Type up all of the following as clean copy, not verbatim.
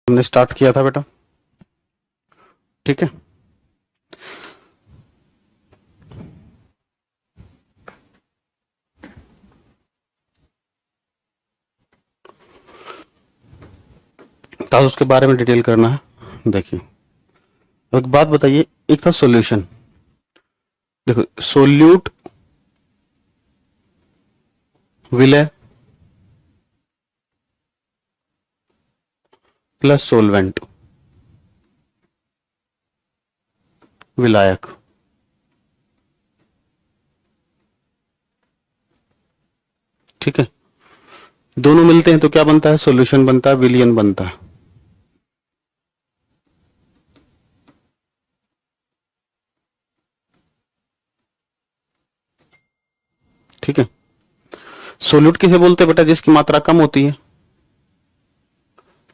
हमने स्टार्ट किया था बेटा, ठीक है। तो उसके बारे में डिटेल करना है। देखिए, एक बात बताइए, एक था सॉल्यूशन। देखो, सोल्यूट, विलय प्लस सोलवेंट, विलायक। ठीक है, दोनों मिलते हैं तो क्या बनता है? सॉल्यूशन बनता है, विलियन बनता है। ठीक है, सोल्यूट किसे बोलते हैं बेटा? जिसकी मात्रा कम होती है,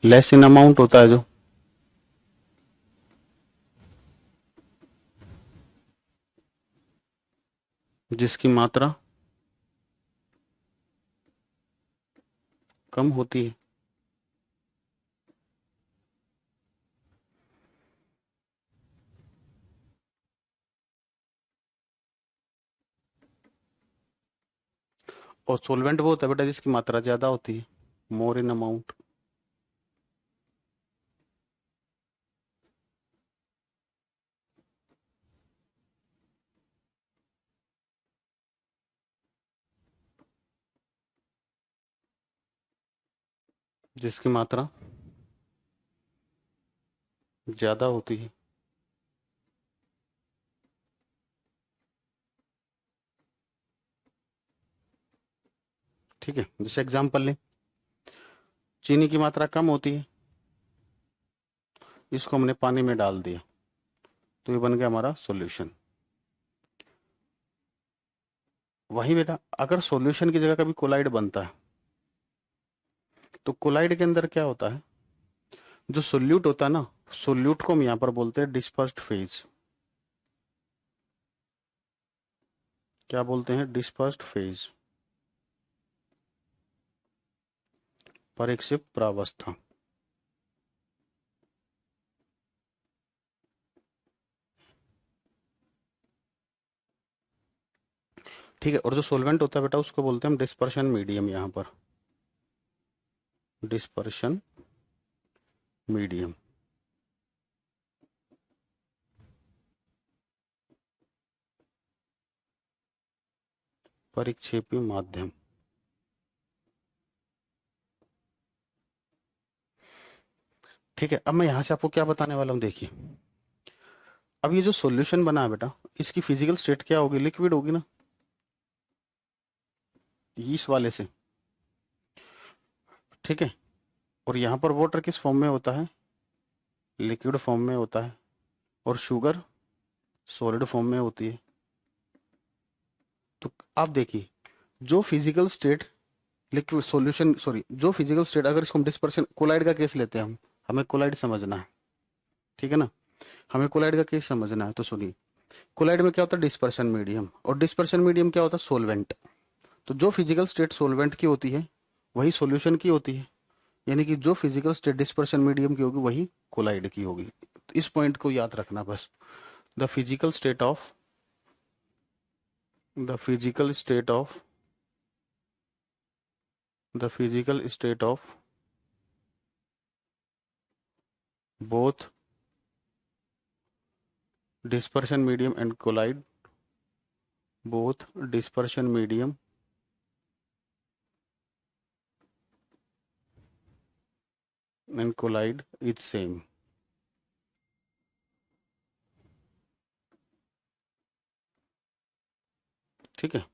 लेस इन अमाउंट होता है जो। जिसकी मात्रा कम होती है। और सोलवेंट वो होता है बेटा जिसकी मात्रा ज्यादा होती है, मोर इन अमाउंट। जिसकी मात्रा ज्यादा होती है। ठीक है, जैसे एग्जांपल लें, चीनी की मात्रा कम होती है, इसको हमने पानी में डाल दिया, तो ये बन गया हमारा सॉल्यूशन। वही बेटा, अगर सॉल्यूशन की जगह कभी कोलाइड बनता है, तो कोलाइड के अंदर क्या होता है? जो सोल्यूट होता है ना, सोल्यूट को हम यहां पर बोलते हैं डिस्पर्स्ड फेज। क्या बोलते हैं? डिस्पर्स्ड फेज, परिक्षिप्त प्रावस्था। ठीक है, और जो सोलवेंट होता है बेटा उसको बोलते हैं हम डिस्पर्शन मीडियम। यहां पर डिस्पर्शन मीडियम, परिक्षेपी माध्यम। ठीक है, अब मैं यहां से आपको क्या बताने वाला हूं, देखिए। अब ये जो सॉल्यूशन बना है बेटा, इसकी फिजिकल स्टेट क्या होगी? लिक्विड होगी ना, इस वाले से। ठीक है, और यहां पर वाटर किस फॉर्म में होता है? लिक्विड फॉर्म में होता है, और शुगर सॉलिड फॉर्म में होती है। तो आप देखिए, जो physical state liquid solution, sorry, जो फिजिकल स्टेट, अगर इसको हम डिस्पर्शन, कोलाइड का केस लेते हैं हम, हमें कोलाइड समझना है, ठीक है ना। हमें कोलाइड का केस समझना है, तो सुनिए, कोलाइड में क्या होता है? डिस्पर्शन मीडियम, और डिस्पर्शन मीडियम क्या होता है? सोलवेंट। तो जो फिजिकल स्टेट सोलवेंट की होती है वही सॉल्यूशन की होती है, यानी कि जो फिजिकल स्टेट डिस्पर्शन मीडियम की होगी वही कोलाइड की होगी। तो इस पॉइंट को याद रखना बस। The physical state of the physical state of the physical state of both dispersion medium and collide, both dispersion medium and collide is same। ठीक है,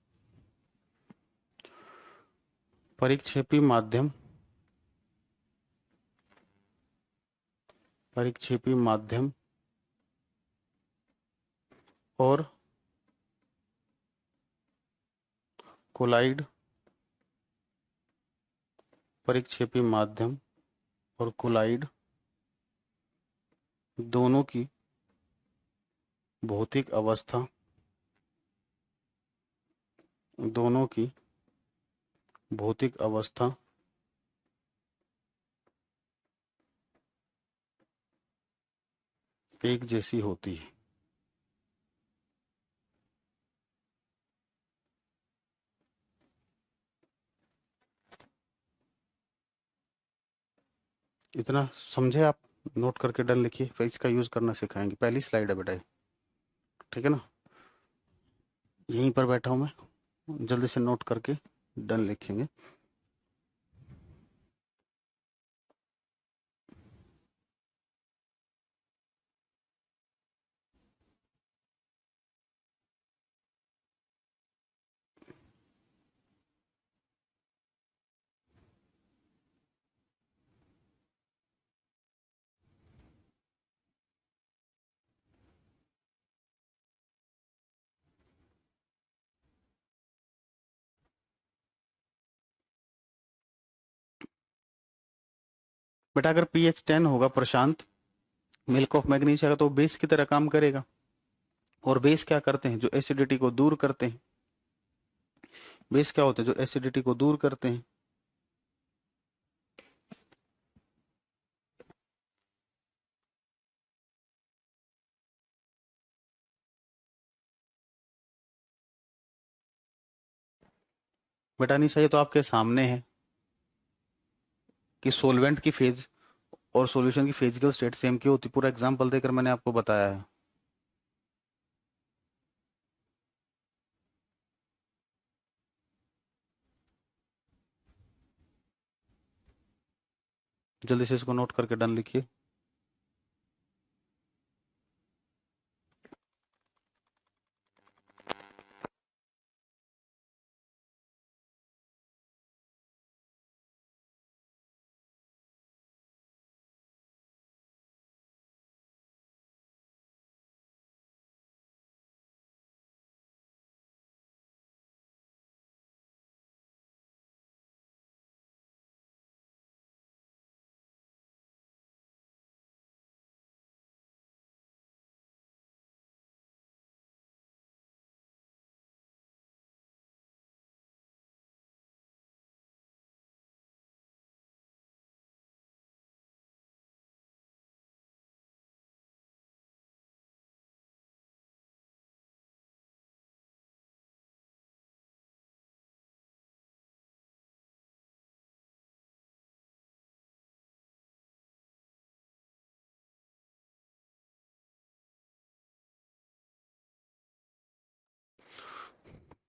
परिक्षेपी माध्यम, परिक्षेपी माध्यम और कोलाइड, परिक्षेपी माध्यम और कोलाइड दोनों की भौतिक अवस्था, दोनों की भौतिक अवस्था एक जैसी होती है। इतना समझे आप? नोट करके डन लिखिए, फिर इसका यूज करना सिखाएंगे। पहली स्लाइड है बेटा ये, ठीक है ना? यहीं पर बैठा हूं मैं, जल्दी से नोट करके डन लिखेंगे। बेटा अगर पीएच 10 होगा प्रशांत, मिल्क ऑफ मैग्नीशिया का, तो बेस की तरह काम करेगा। और बेस क्या करते हैं? जो एसिडिटी को दूर करते हैं। बेस क्या होते हैं? जो एसिडिटी को दूर करते हैं। बेटा नहीं चाहिए तो आपके सामने है कि सोलवेंट की फेज और सॉल्यूशन की फिजिकल स्टेट सेम क्यों होती, पूरा एग्जांपल देकर मैंने आपको बताया है। जल्दी से इसको नोट करके डन लिखिए।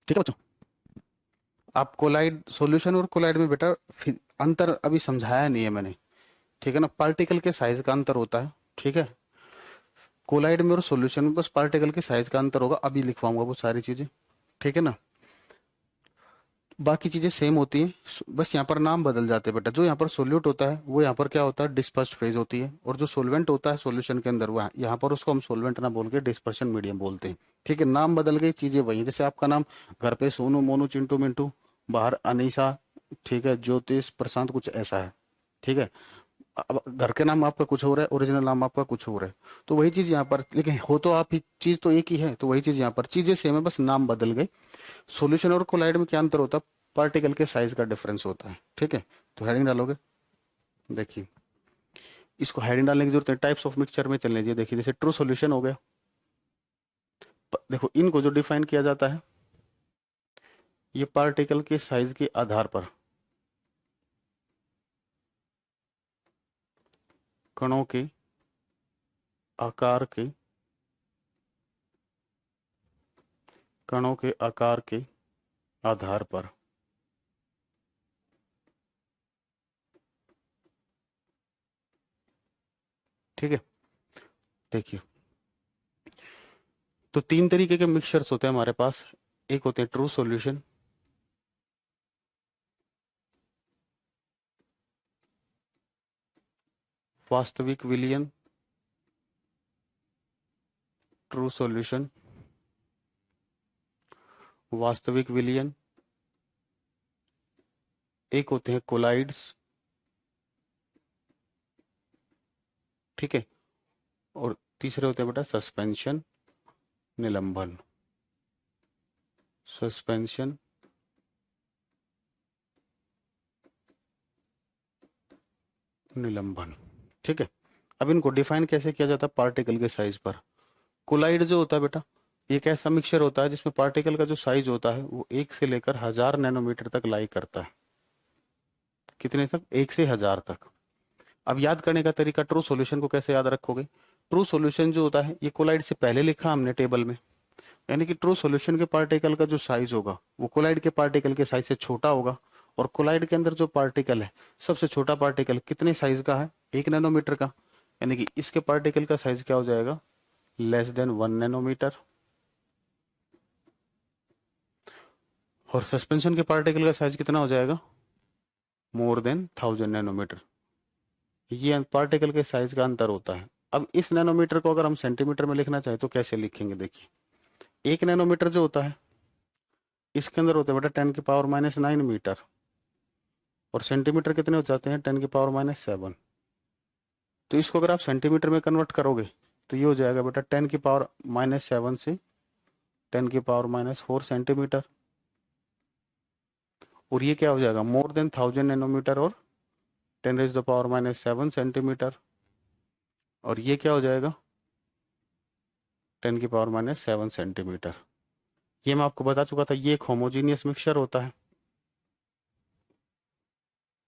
ठीक है बच्चों, आप कोलाइड सॉल्यूशन और कोलाइड में बेटा अंतर अभी समझाया नहीं है मैंने, ठीक है ना? पार्टिकल के साइज का अंतर होता है, ठीक है? कोलाइड में और सॉल्यूशन में बस पार्टिकल के साइज का अंतर होगा, अभी लिखवाऊंगा वो सारी चीजें, ठीक है ना? बाकी चीजें सेम होती हैं, बस यहाँ पर नाम बदल जाते हैं बेटा। जो यहाँ पर सोल्यूट होता है वो यहाँ पर क्या होता है? डिस्पर्स्ड फेज होती है। और जो सोलवेंट होता है सॉल्यूशन के अंदर, वो यहाँ पर उसको हम सोलवेंट ना बोल के डिस्पर्शन मीडियम बोलते हैं, ठीक है? नाम बदल गई, चीजें वही हैं। जैसे आपका नाम घर पे सोनू मोनू चिंटू मिंटू, बाहर अनीसा, ठीक है, ज्योतिष प्रशांत, कुछ ऐसा है, ठीक है? अब घर के नाम आपका कुछ हो रहा है, ओरिजिनल नाम आपका कुछ हो रहा है, तो वही चीज यहाँ पर, लेकिन हो तो आप ही चीज तो एक ही है, तो वही चीज यहाँ पर, चीजें सेम है, बस नाम बदल गए। सॉल्यूशन और कोलाइड में क्या अंतर होता है? पार्टिकल के साइज का डिफरेंस होता है, ठीक है? तो हेडिंग डालोगे, देखिए इसको हेडिंग डालने की जरूरत है, टाइप्स ऑफ मिक्सचर में चल लीजिए। देखिए जैसे ट्रू सॉल्यूशन हो गया, देखो इनको जो डिफाइन किया जाता है, ये पार्टिकल के साइज के आधार पर कणों के आकार के, कणों के आकार के आधार पर, ठीक है? देखिए तो तीन तरीके के मिक्सचर्स होते हैं हमारे पास। एक होते हैं ट्रू सॉल्यूशन, वास्तविक विलयन, ट्रू सॉल्यूशन वास्तविक विलयन। एक होते हैं कोलाइड्स, ठीक है? और तीसरे होते हैं बेटा सस्पेंशन, निलंबन, सस्पेंशन, निलंबन, ठीक है? अब इनको डिफाइन कैसे किया जाता है? पार्टिकल के साइज पर। कोलाइड जो होता है बेटा, ये एक ऐसा मिक्सचर होता है जिसमें पार्टिकल का जो साइज होता है वो 1 से लेकर 1000 नैनोमीटर तक लाई करता है। कितने तक? 1 से 1000 तक। अब याद करने का तरीका, ट्रू सॉल्यूशन को कैसे याद रखोगे? ट्रू सॉल्यूशन जो होता है ये कोलाइड से पहले लिखा हमने टेबल में, यानी कि ट्रू सॉल्यूशन के पार्टिकल का जो साइज होगा वो कोलाइड के पार्टिकल के साइज से छोटा होगा। और कोलाइड के अंदर जो पार्टिकल है, सबसे छोटा पार्टिकल कितने साइज का है? 1 नैनोमीटर का। यानी कि इसके पार्टिकल का साइज क्या हो जाएगा? << 1 नैनोमीटर। और सस्पेंशन के पार्टिकल का साइज कितना हो जाएगा? <<1000 नैनोमीटर। ये पार्टिकल के साइज का अंतर होता है। अब इस नैनोमीटर को अगर हम सेंटीमीटर में लिखना चाहें तो कैसे लिखेंगे? देखिए, 1 नैनोमीटर जो होता है इसके अंदर होता है बेटा 10⁻⁹मीटर। और सेंटीमीटर कितने हो जाते हैं? 10⁻⁷। तो इसको अगर आप सेंटीमीटर में कन्वर्ट करोगे तो ये हो जाएगा बेटा 10⁻⁷ से 10⁻⁴ सेंटीमीटर। और ये क्या हो जाएगा? <<1000 नैनोमीटर और 10⁻⁷ सेंटीमीटर। और ये क्या हो जाएगा? 10⁻⁷ सेंटीमीटर। ये मैं आपको बता चुका था, ये एक होमोजीनियस मिक्सचर होता है।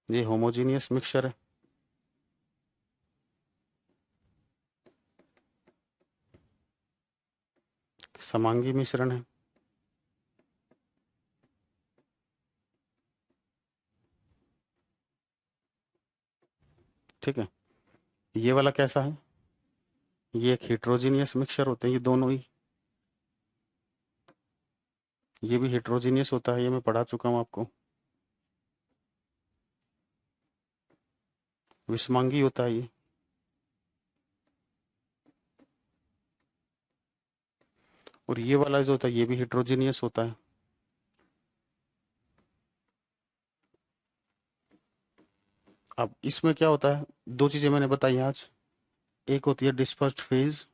ये होमोजीनियस मिक्सचर है। समांगी मिश्रण है। ठीक है। ये वाला कैसा है? ये एक हेट्रोजीनियस मिक्सचर होते हैं ये दोनों ही। ये भी हेट्रोजीनियस होता है, ये मैं पढ़ा चुका हूं आपको। विषमांगी होता है ये। और ये वाला जो होता है ये भी हेट्रोजीनियस होता है। अब इसमें क्या होता है? दो चीजें मैंने बताई आज। एक होती है डिस्पर्स्ड फेज,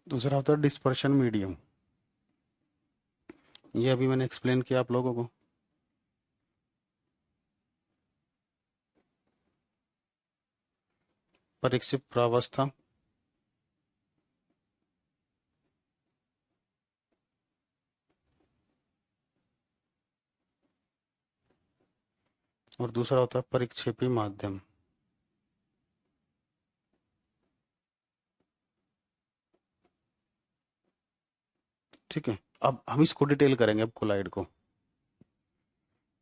दूसरा होता है डिस्पर्शन मीडियम। ये अभी मैंने एक्सप्लेन किया आप लोगों को। परीक्षित प्रावस्था, और दूसरा होता है परिक्षेपी माध्यम। ठीक है। अब हम इसको डिटेल करेंगे अब कोलाइड को।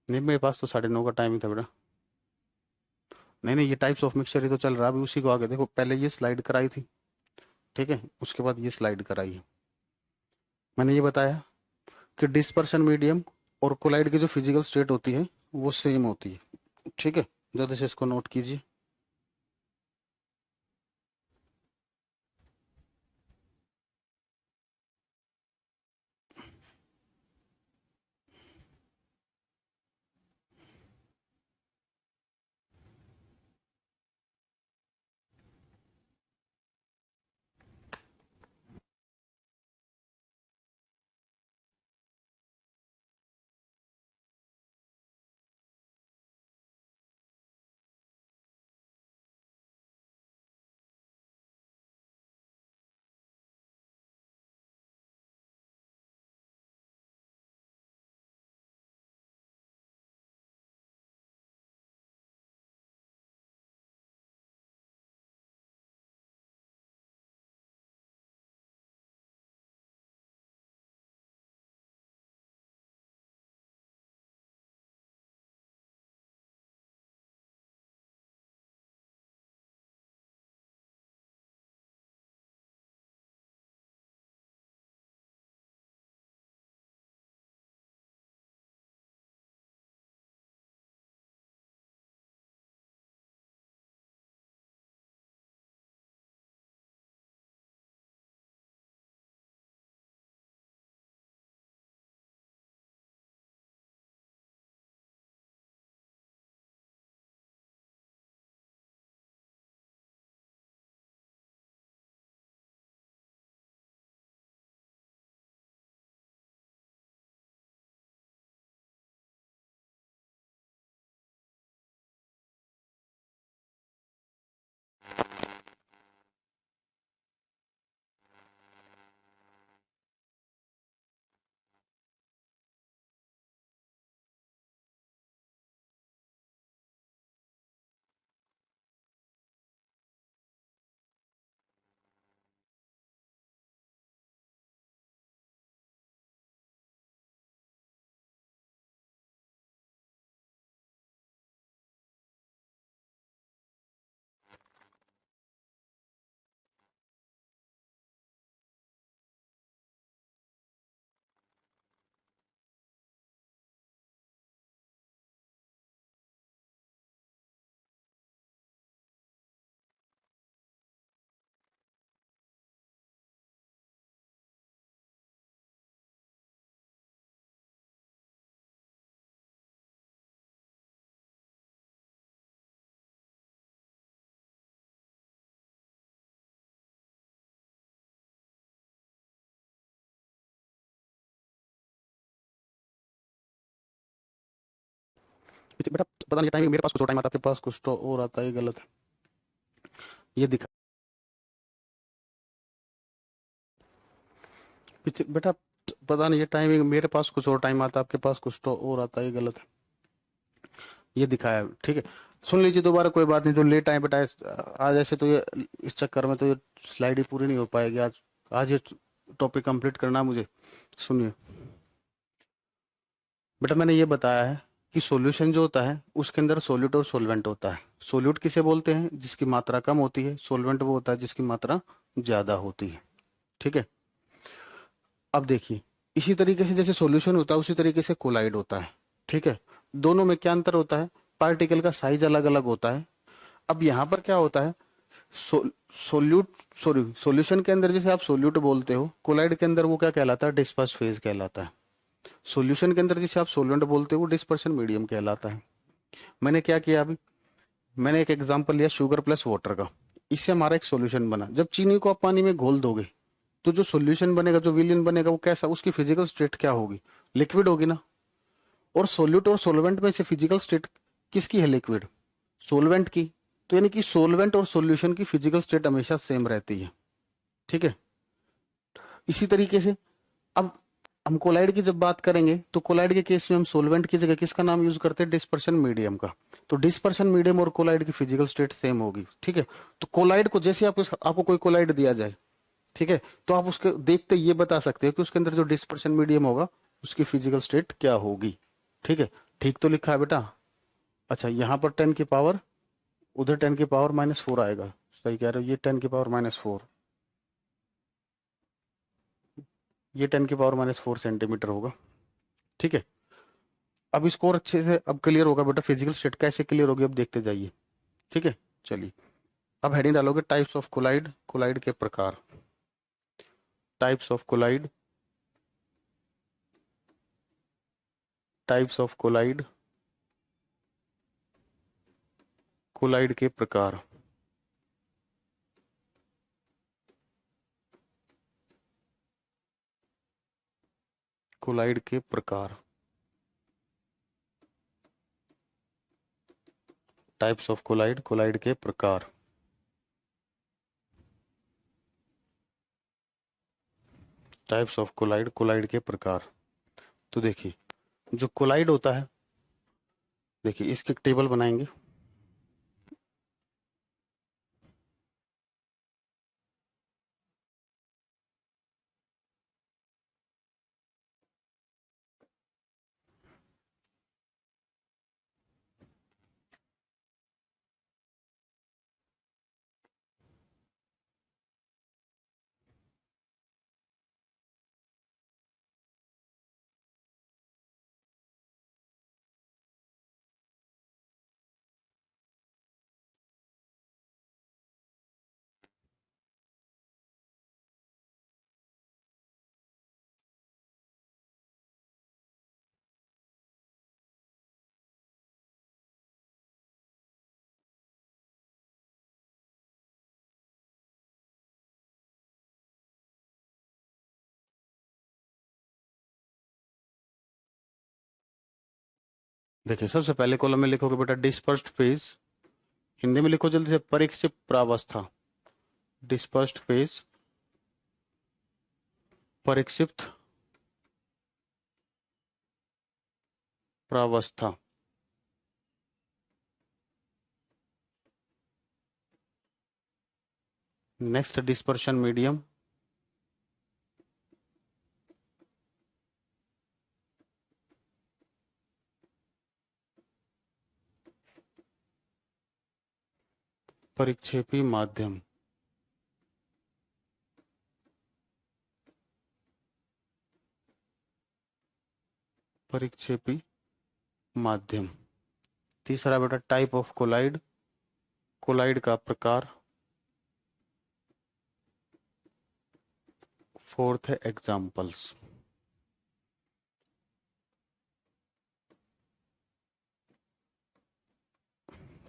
नहीं, मेरे पास तो 9:30 का टाइम ही था बेटा। नहीं नहीं, ये टाइप्स ऑफ मिक्सचर ही तो चल रहा है अभी, उसी को आगे देखो। पहले ये स्लाइड कराई थी, ठीक है, उसके बाद ये स्लाइड कराई है। मैंने ये बताया कि डिस्पर्शन मीडियम और कोलाइड की जो फिजिकल स्टेट होती है वो सेम होती है। ठीक है, जल्दी से इसको नोट कीजिए। पीछे बेटा पता नहीं टाइमिंग, मेरे पास कुछ और टाइम आता है, आपके पास कुछ तो और आता है, ये गलत है। ये दिखा पीछे बेटा, पता नहीं ये टाइमिंग, मेरे पास कुछ और टाइम आता है, आपके पास कुछ तो और आता है, ये गलत है। ये दिखाया है, ठीक है। सुन लीजिए दोबारा, कोई बात नहीं, जो लेट आए बेटा आज ऐसे तो ये इस चक्कर में तो ये स्लाइड ही पूरी नहीं हो पाएगी आज। आज ये टॉपिक कंप्लीट करना है मुझे। सुनिए बेटा, मैंने ये बताया है कि सॉल्यूशन जो होता है उसके अंदर सोल्यूट और सोलवेंट होता है। सोल्यूट किसे बोलते हैं? जिसकी मात्रा कम होती है। सोलवेंट वो होता है जिसकी मात्रा ज्यादा होती है, ठीक है। अब देखिए, इसी तरीके से जैसे सॉल्यूशन होता है उसी तरीके से कोलाइड होता है, ठीक है। दोनों में क्या अंतर होता है? पार्टिकल का साइज अलग अलग होता है। अब यहाँ पर क्या होता है, सो, सोल्यूट सॉरी सॉल्यूशन के अंदर जैसे आप सोल्यूट बोलते हो, कोलाइड के अंदर वो क्या कहलाता है? डिस्पर्स फेज कहलाता है। सॉल्यूशन के अंदर जिसे आप सोलवेंट बोलते हो वो डिस्पर्शन मीडियम कहलाता है। मैंने क्या किया अभी, मैंने एक एग्जांपल लिया शुगर प्लस वाटर का। इससे हमारा एक सॉल्यूशन बना। जब चीनी को आप पानी में घोल दोगे तो जो सॉल्यूशन बनेगा, जो विलियन बनेगा, वो कैसा, उसकी फिजिकल स्टेट क्या होगी? लिक्विड होगी ना। और सोल्यूट और सोलवेंट में से फिजिकल स्टेट किसकी है? लिक्विड। सोलवेंट की। तो यानी कि सोलवेंट और सॉल्यूशन की फिजिकल स्टेट हमेशा सेम रहती है, ठीक है। इसी तरीके से अब हम कोलाइड की जब बात करेंगे तो कोलाइड के केस में हम सोलवेंट की जगह किसका नाम यूज करते हैं? डिस्पर्शन मीडियम का। तो डिस्पर्शन मीडियम और कोलाइड की फिजिकल स्टेट सेम होगी, ठीक है। तो कोलाइड को जैसे आपको कोई कोलाइड दिया जाए, ठीक है, तो आप उसके देखते ये बता सकते हो कि उसके अंदर जो डिस्पर्शन मीडियम होगा उसकी फिजिकल स्टेट क्या होगी, ठीक है। ठीक तो लिखा है बेटा? अच्छा, यहाँ पर 10 की पावर, उधर 10 की पावर -4 आएगा। सही कह रहे हो, ये 10 की पावर -4, ये 10 की पावर -4 सेंटीमीटर होगा, ठीक है। अब इसको और अच्छे से अब क्लियर होगा बेटा, फिजिकल स्टेट कैसे क्लियर होगी अब देखते जाइए, ठीक है। चलिए, अब हेडिंग डालोगे टाइप्स ऑफ कोलाइड, कोलाइड के प्रकार। Types of colloid, types of colloid, colloid के प्रकार। कोलाइड के प्रकार, टाइप्स ऑफ कोलाइड, कोलाइड के प्रकार। टाइप्स ऑफ कोलाइड, कोलाइड के प्रकार। तो देखिए, जो कोलाइड होता है, देखिए इसकी टेबल बनाएंगे। देखिए, सबसे पहले कॉलम में लिखोगे बेटा डिस्पर्स्ड फेज। हिंदी में लिखो जल्दी से, परिक्षिप्त प्रावस्था। डिस्पर्स्ड फेज, परिक्षिप्त प्रावस्था। नेक्स्ट डिस्पर्शन मीडियम, परिक्षेपी माध्यम। परिक्षेपी माध्यम। तीसरा बेटा टाइप ऑफ कोलाइड, कोलाइड का प्रकार। फोर्थ है एग्जाम्पल्स।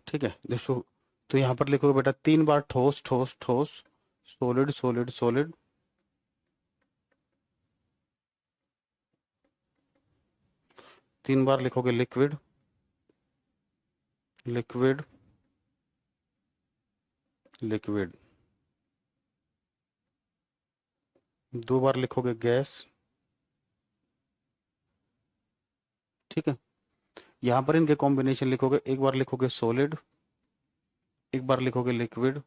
ठीक है, देखो, तो यहाँ पर लिखोगे बेटा 3 बार ठोस ठोस ठोस, सॉलिड सॉलिड सॉलिड। 3 बार लिखोगे लिक्विड, लिक्विड, लिक्विड, दो बार लिखोगे गैस, ठीक है। यहां पर इनके कॉम्बिनेशन लिखोगे, एक बार लिखोगे सॉलिड, एक बार लिखोगे लिक्विड,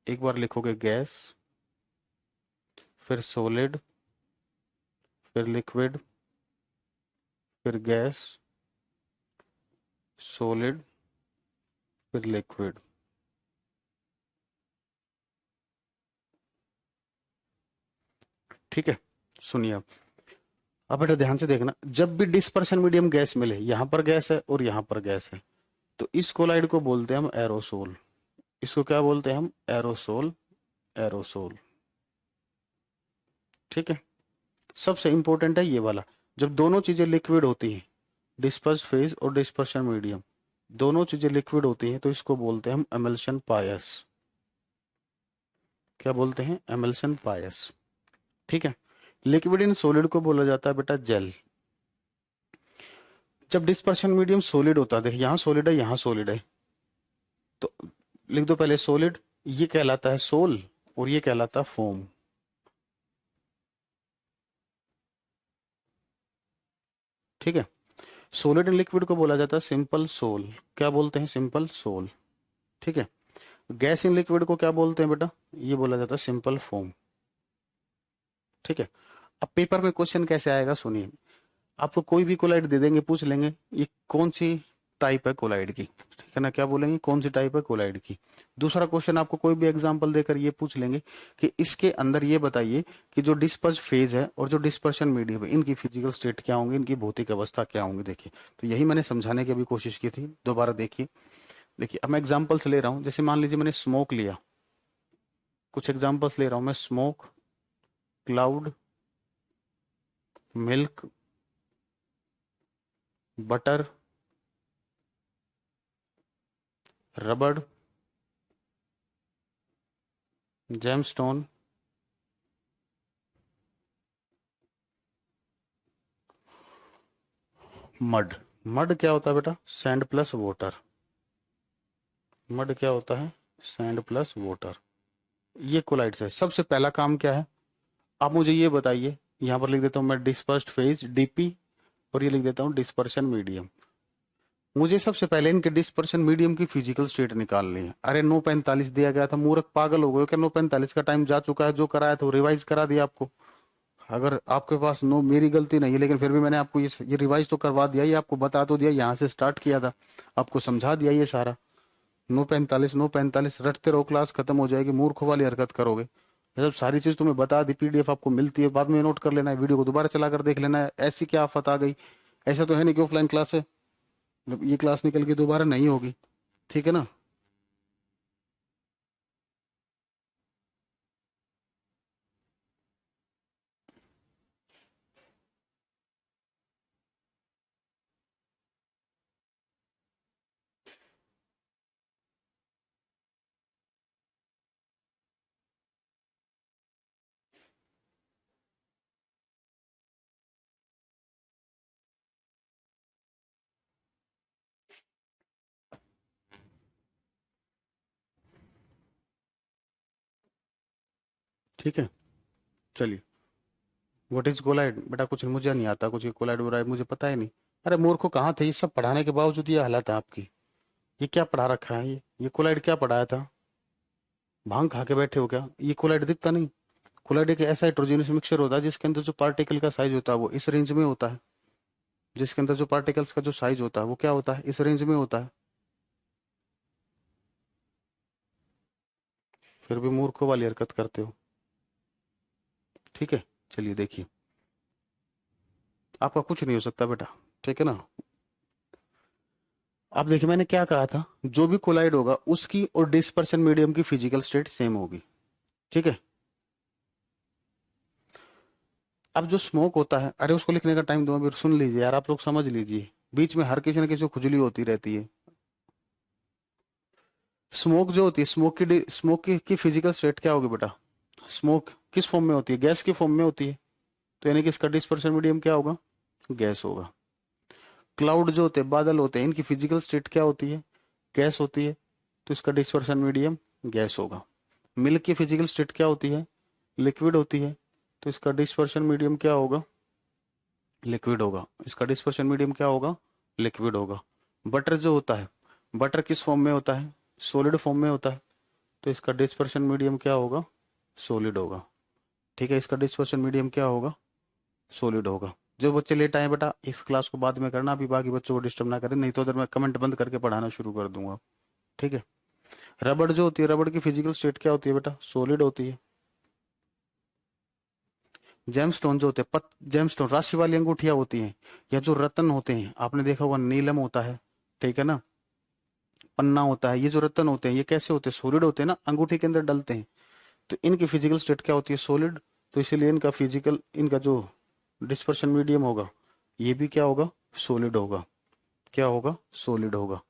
एक बार लिखोगे गैस, फिर सॉलिड, फिर लिक्विड, फिर गैस, सॉलिड, फिर लिक्विड। ठीक है, सुनिए अब बेटा ध्यान से देखना, जब भी डिस्पर्शन मीडियम गैस मिले, यहां पर गैस है और यहां पर गैस है, तो इस कोलाइड को बोलते हैं हम एरोसोल। इसको क्या बोलते हैं हम? Aerosol, aerosol. ठीक है, सबसे इंपॉर्टेंट है ये वाला, जब दोनों चीजें लिक्विड होती हैं, डिस्पर्स फेज और डिस्पर्शन मीडियम, दोनों चीजें लिक्विड होती हैं, तो इसको बोलते हैं हम एमल्शन पायस। क्या बोलते हैं? एमल्शन पायस। ठीक है, लिक्विड इन सॉलिड को बोला जाता है बेटा जेल। जब डिस्पर्शन मीडियम सॉलिड होता है, देखिए यहां सॉलिड है, यहां सॉलिड है, तो लिख दो पहले सॉलिड, ये कहलाता है सोल और ये कहलाता है फोम। ठीक है, सॉलिड एंड लिक्विड को बोला जाता है सिंपल सोल। क्या बोलते हैं? Simple sol. ठीक है, गैस इन लिक्विड को क्या बोलते हैं बेटा? ये बोला जाता है सिंपल फोम। ठीक है, अब पेपर में क्वेश्चन कैसे आएगा सुनिए, आपको कोई भी कोलाइड दे देंगे, पूछ लेंगे ये कौन सी टाइप है कोलाइड की, ठीक है ना, क्या बोलेंगे? कौन सी टाइप है कोलाइड की। दूसरा क्वेश्चन आपको कोई भी एग्जांपल देकर ये पूछ लेंगे कि इसके अंदर ये बताइए कि जो डिस्पर्स फेज है और जो डिस्पर्शन मीडियम है, इनकी फिजिकल स्टेट क्या होंगी, इनकी भौतिक अवस्था क्या होंगी। देखिए, तो यही मैंने समझाने की अभी कोशिश की थी, दोबारा देखिए। देखिए अब मैं एग्जाम्पल्स ले रहा हूँ, जैसे मान लीजिए मैंने स्मोक लिया, कुछ एग्जाम्पल्स ले रहा हूँ मैं, स्मोक, क्लाउड, मिल्क, बटर, रबड़, जेमस्टोन, मड। मड क्या होता है बेटा? Sand plus water. मड क्या होता है? Sand plus water. ये कोलाइड्स है। सबसे पहला काम क्या है, आप मुझे ये बताइए, यहां पर लिख देता हूं मैं डिस्पर्स्ड फेज डीपी, और ये लिख देता हूं डिस्पर्शन मीडियम। मुझे सबसे पहले इनके डिस्पर्शन मीडियम की फिजिकल स्टेट निकालनी है। अरे 9:45 दिया गया था, मूर्ख पागल हो गए हो क्या? 9:45 का टाइम जा चुका है, जो कराया था वो रिवाइज करा दिया आपको। अगर आपके पास नो, मेरी गलती नहीं है, लेकिन फिर भी मैंने आपको ये रिवाइज तो करवा दिया, ये आपको बता तो दिया, यहाँ से स्टार्ट किया था, आपको समझा दिया ये सारा। 9:45, 9:45 रटते रहो, क्लास खत्म हो जाएगी, मूर्खों वाली हरकत करोगे। जब सारी चीज तुम्हें बता दी, पीडीएफ आपको मिलती है, बाद में नोट कर लेना है, वीडियो को दोबारा चला कर देख लेना है। ऐसी क्या आफत आ गई? ऐसा तो है नहीं कि ऑफलाइन क्लास है, मतलब ये क्लास निकल के दोबारा नहीं होगी। ठीक है ना? ठीक है, चलिए। What is colloid? बेटा कुछ मुझे नहीं आता, कुछ कोलाइड वोलाइड मुझे पता ही नहीं। अरे मूर्खों, कहाँ थे ये सब पढ़ाने के बावजूद ये हालत है आपकी? ये क्या पढ़ा रखा है? ये कोलाइड क्या पढ़ाया था? भांग खा के बैठे हो क्या? ये कोलाइड दिखता नहीं? कोलाइड एक ऐसा हेट्रोजेनियस मिक्सचर होता है जिसके अंदर जो पार्टिकल का साइज होता है वो इस रेंज में होता है। जिसके अंदर जो पार्टिकल्स का जो साइज होता है वो क्या होता है? इस रेंज में होता है। फिर भी मूर्खों वाली हरकत करते हो। ठीक है, चलिए देखिए, आपका कुछ नहीं हो सकता बेटा। ठीक है ना? आप देखिए मैंने क्या कहा था, जो भी कोलाइड होगा उसकी और डिस्पर्शन मीडियम की फिजिकल स्टेट सेम होगी। ठीक है, अब जो स्मोक होता है, अरे उसको लिखने का टाइम दो, अभी सुन लीजिए यार, आप लोग समझ लीजिए, बीच में हर किसी न किसी को खुजली होती रहती है। स्मोक जो होती है, स्मोक की फिजिकल स्टेट क्या होगी बेटा? स्मोक किस फॉर्म में होती है? गैस की फॉर्म में होती है, तो यानी कि इसका डिस्पर्शन मीडियम क्या होगा? गैस होगा। क्लाउड जो होते हैं, बादल होते हैं, इनकी फिजिकल स्टेट क्या होती है? गैस होती है, तो इसका डिस्पर्शन मीडियम गैस होगा। मिल्क की फिजिकल स्टेट क्या होती है? लिक्विड होती है, तो इसका डिस्पर्शन मीडियम क्या होगा? लिक्विड होगा। इसका डिस्पर्शन मीडियम क्या होगा? लिक्विड होगा। बटर जो होता है, बटर किस फॉर्म में होता है? सॉलिड फॉर्म में होता है, तो इसका डिस्पर्शन मीडियम क्या होगा? सॉलिड होगा। ठीक है, इसका डिस्पर्शन मीडियम क्या होगा? सॉलिड होगा। जो बच्चे लेट आए बेटा, इस क्लास को बाद में करना, अभी बाकी बच्चों को डिस्टर्ब ना करें, नहीं तो उधर मैं कमेंट बंद करके पढ़ाना शुरू कर दूंगा। ठीक है। रबड़ जो होती है, रबड़ की फिजिकल स्टेट क्या होती है बेटा? सॉलिड होती है। जेमस्टोन जो होते हैं, जेमस्टोन राशि वाली अंगूठियां होती हैं, या जो रत्न होते हैं, आपने देखा होगा नीलम होता है, ठीक है ना, पन्ना होता है, ये जो रत्न होते हैं ये कैसे होते हैं? सॉलिड होते हैं ना, अंगूठी के अंदर डलते हैं, तो इनकी फिजिकल स्टेट क्या होती है? सॉलिड। तो इसीलिए इनका जो डिस्पर्शन मीडियम होगा, ये भी क्या होगा? सॉलिड होगा। क्या होगा? सॉलिड होगा।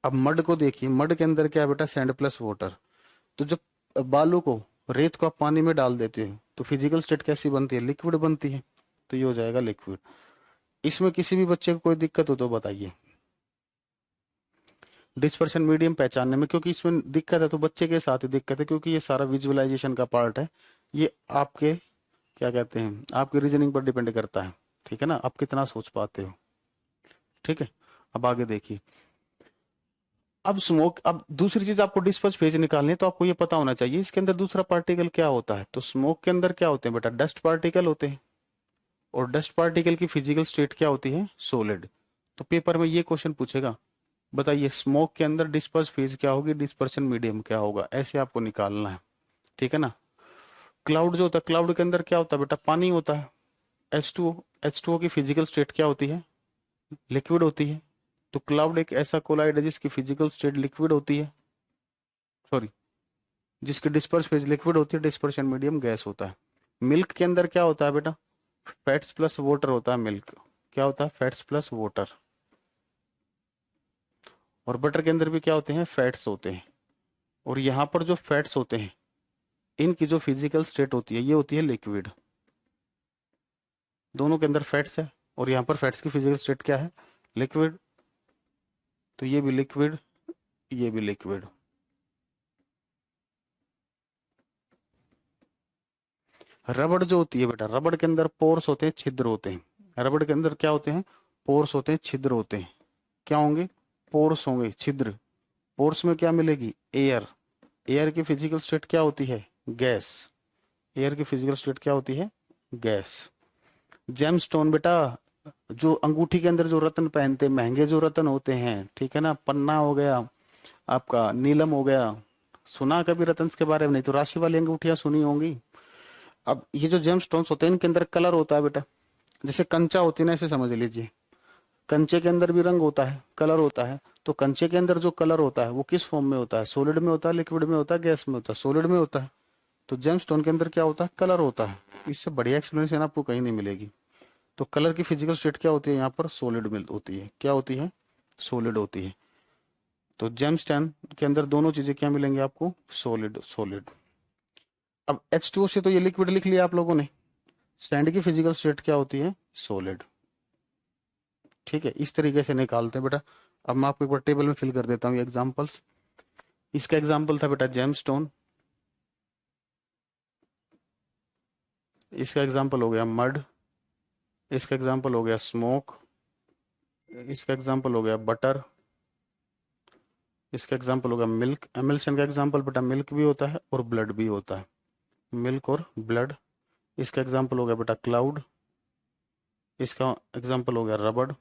अब मड को देखिए, मड के अंदर क्या है बेटा? Sand plus water. तो जब बालू को, रेत को आप पानी में डाल देते हो, तो फिजिकल स्टेट कैसी बनती है? लिक्विड बनती है, तो ये हो जाएगा लिक्विड। इसमें किसी भी बच्चे को कोई दिक्कत हो तो बताइए, डिस्पर्शन मीडियम पहचानने में। क्योंकि इसमें दिक्कत है तो बच्चे के साथ ही दिक्कत है, क्योंकि ये सारा विजुअलाइजेशन का पार्ट है। ये आपके क्या कहते हैं, आपकी रीजनिंग पर डिपेंड करता है। ठीक है ना, आप कितना सोच पाते हो। ठीक है, अब आगे देखिए। अब स्मोक, अब दूसरी चीज आपको डिस्पर्स फेज निकालनी है, तो आपको ये पता होना चाहिए इसके अंदर दूसरा पार्टिकल क्या होता है। तो स्मोक के अंदर क्या होते हैं बेटा? डस्ट पार्टिकल होते हैं, और डस्ट पार्टिकल की फिजिकल स्टेट क्या होती है? सॉलिड। तो पेपर में ये क्वेश्चन पूछेगा, बताइए स्मोक के अंदर डिस्पर्स फेज क्या होगी, डिस्पर्शन मीडियम क्या होगा, ऐसे आपको निकालना है। ठीक है ना। क्लाउड जो होता है, क्लाउड के अंदर क्या होता है बेटा? पानी होता है। H2O, H2O की फिजिकल स्टेट क्या होती है? लिक्विड होती है। तो क्लाउड एक ऐसा कोलाइड है जिसकी फिजिकल स्टेट लिक्विड होती है, सॉरी, जिसकी डिस्पर्स फेज लिक्विड होती है, डिस्पर्शन मीडियम गैस होता है। मिल्क के अंदर क्या होता है बेटा? फैट्स प्लस वाटर होता है मिल्क। क्या होता है? Fats plus water. और बटर के अंदर भी क्या होते हैं? फैट्स होते हैं। और यहाँ पर जो फैट्स होते हैं, इनकी जो फिजिकल स्टेट होती है, ये होती है लिक्विड। दोनों के अंदर फैट्स है, और यहाँ पर फैट्स की फिजिकल स्टेट क्या है? लिक्विड। तो ये भी लिक्विड, ये भी लिक्विड। रबड़ जो होती है बेटा, रबड़ के अंदर पोर्स होते हैं, छिद्र होते हैं। रबड़ के अंदर क्या होते हैं? पोर्स होते हैं, छिद्र होते हैं। क्या होंगे? पोर्स होंगे, छिद्र। पोर्स में क्या मिलेगी? एयर। एयर की फिजिकल स्टेट क्या होती है? गैस। एयर की फिजिकल स्टेट क्या होती है? गैस। जेमस्टोन बेटा, जो अंगूठी के अंदर जो रत्न पहनते हैं, महंगे जो रत्न होते हैं, ठीक है ना, पन्ना हो गया, आपका नीलम हो गया, सुना कभी रत्न के बारे में? नहीं तो राशि वाली अंगूठियां सुनी होंगी। अब ये जो जेम स्टोन्स होते हैं, इनके अंदर कलर होता है बेटा। जैसे कंचा होती है ना, ऐसे समझ लीजिए, कंचे के अंदर भी रंग होता है, कलर होता है। तो कंचे के अंदर जो कलर होता है वो किस फॉर्म में होता है? सॉलिड में होता है, लिक्विड में होता है, गैस में होता है? सॉलिड में होता है। तो जेम स्टोन के अंदर क्या होता है? कलर होता है। इससे बढ़िया एक्सप्लेनेशन आपको कहीं नहीं मिलेगी। तो कलर की फिजिकल स्टेट क्या होती है? यहाँ पर सॉलिड मिल होती है। क्या होती है? सॉलिड होती है। तो जेम स्टोन के अंदर दोनों चीजें क्या मिलेंगे आपको? Solid, solid. अब H2O से तो ये लिक्विड लिख लिया आप लोगों ने। सैंड की फिजिकल स्टेट क्या होती है? सॉलिड। ठीक है, इस तरीके से निकालते हैं बेटा। अब मैं आपको एक बार टेबल में फिल कर देता हूँ एग्जांपल्स। इसका एग्जांपल था बेटा जेमस्टोन, इसका एग्जांपल हो गया मड, इसका एग्जांपल हो गया स्मोक, इसका एग्जांपल हो गया बटर, इसका एग्जांपल हो गया मिल्क। एमल्शन का एग्जांपल बेटा मिल्क भी होता है और ब्लड भी होता है, मिल्क और ब्लड। इसका एग्जांपल हो गया बेटा क्लाउड, इसका एग्जांपल हो गया रबड़।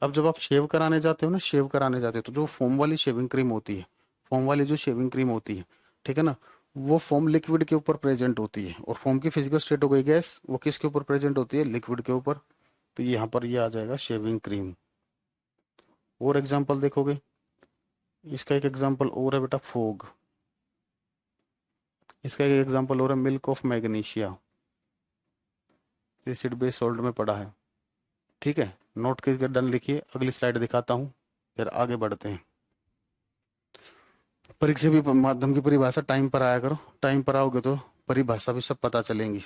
अब जब आप शेव कराने जाते हो ना, शेव कराने जाते हो, तो जो फोम वाली शेविंग क्रीम होती है, फोम वाली जो शेविंग क्रीम होती है, ठीक है ना, वो फोम लिक्विड के ऊपर प्रेजेंट होती है, और फोम की फिजिकल स्टेट हो गई गैस, वो किसके ऊपर प्रेजेंट होती है? लिक्विड के ऊपर। तो यहाँ पर ये आ जाएगा शेविंग क्रीम। और एग्जाम्पल देखोगे, इसका एक एग्जाम्पल और है बेटा फोग, इसका एक एग्जाम्पल और है milk of magnesia, acid base salt में पड़ा है। ठीक है, नोट करके डन लिखिए। अगली स्लाइड दिखाता हूँ, फिर आगे बढ़ते हैं। परीक्षा भी माध्यम की परिभाषा टाइम पर आया करो, टाइम पर आओगे तो परिभाषा भी सब पता चलेंगी।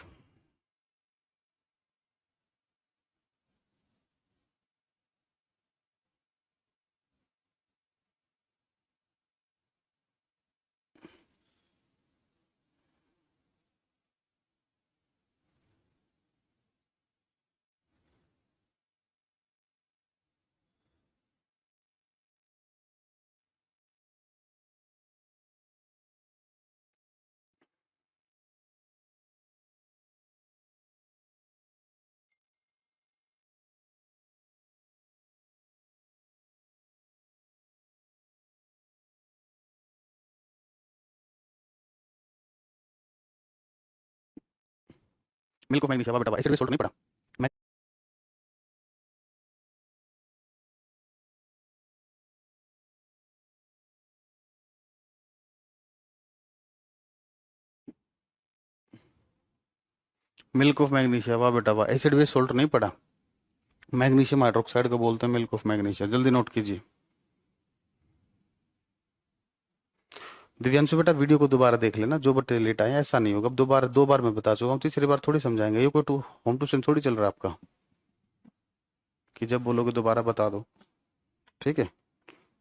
मिल्क ऑफ मैग्नीशिया बेटा एसिड बेस सोल्ट नहीं पढ़ा। मिल्क ऑफ मैग्नीशिया वाह बेटा वाह, एसिड बेस सोल्ट नहीं पढ़ा। मैग्नीशियम हाइड्रोक्साइड को बोलते हैं मिल्क ऑफ मैग्नीशिया, जल्दी नोट कीजिए। दिव्यांशु बेटा वीडियो को दोबारा देख लेना, जो बच्चे लेट आए हैं, ऐसा नहीं होगा। अब दोबारा 2 बार मैं बता चुका हूँ, तीसरी बार थोड़ी समझाएंगे। ये कोई होम ट्यूशन थोड़ी चल रहा है आपका कि जब बोलोगे दोबारा बता दो। ठीक है,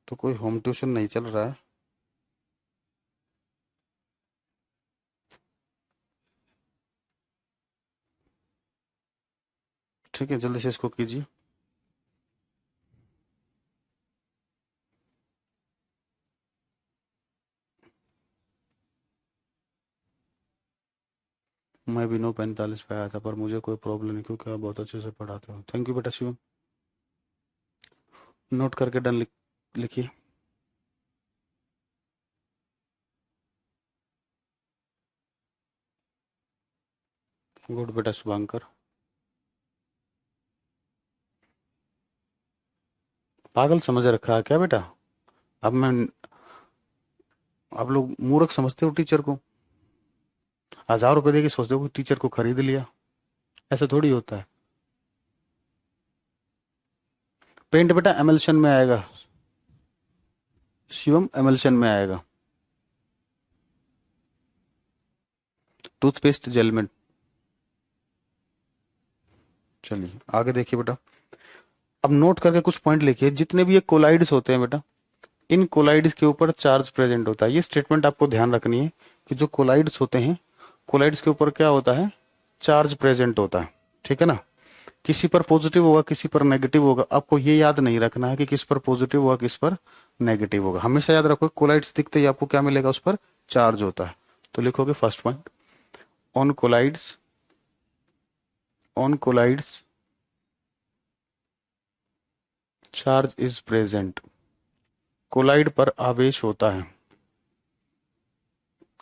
तो कोई होम ट्यूशन नहीं चल रहा है। ठीक है, जल्दी से इसको कीजिए। मैं भी 9:45 पे आया था, पर मुझे कोई प्रॉब्लम नहीं क्योंकि आप बहुत अच्छे से पढ़ाते हो। थैंक यू बेटा शिवम। नोट करके डन लिखिए। गुड बेटा शुभांकर। पागल समझ रखा है क्या बेटा? अब मैं, आप लोग मूर्ख समझते हो टीचर को। 1000 रुपए देके सोचते हो कि टीचर को खरीद लिया, ऐसा थोड़ी होता है। पेंट बेटा एमल्शन में आएगा शिवम, एमल्शन में आएगा। टूथपेस्ट जेल में। चलिए आगे देखिए बेटा। अब नोट करके कुछ पॉइंट लिखिए। जितने भी ये कोलाइड्स होते हैं बेटा, इन कोलाइड्स के ऊपर चार्ज प्रेजेंट होता है। ये स्टेटमेंट आपको ध्यान रखनी है कि जो कोलाइड्स होते हैं, कोलाइड्स के ऊपर क्या होता है? चार्ज प्रेजेंट होता है। ठीक है ना? किसी पर पॉजिटिव होगा, किसी पर नेगेटिव होगा। आपको ये याद नहीं रखना है कि किस पर पॉजिटिव होगा, किस पर नेगेटिव होगा। हमेशा याद रखो कोलाइड्स दिखते ही आपको क्या मिलेगा? उस पर चार्ज होता है। तो लिखोगे first point, on colloids, on colloids charge is present. Colloid पर आवेश होता है,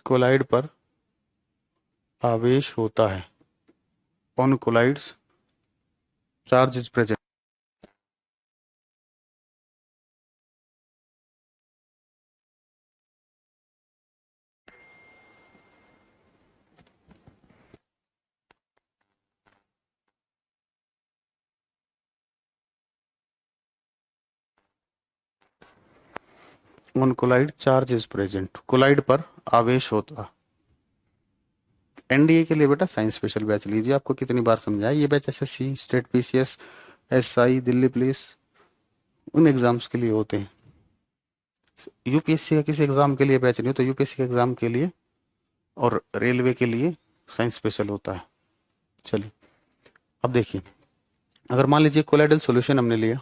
कोलाइड पर आवेश होता है। On colloids charge is present. On colloid charge is present, colloid पर आवेश होता है। एनडीए के लिए बेटा साइंस स्पेशल बैच लीजिए। आपको कितनी बार समझाया ये batch? SSC, state PCS, SI, Delhi police, उन एग्जाम्स के लिए होते हैं। यूपीएससी का किसी एग्जाम के लिए बैच नहीं होता। यूपीएससी के एग्जाम के लिए और रेलवे के लिए साइंस स्पेशल होता है। चलिए अब देखिए, अगर मान लीजिए कोलाइडल सॉल्यूशन हमने लिया,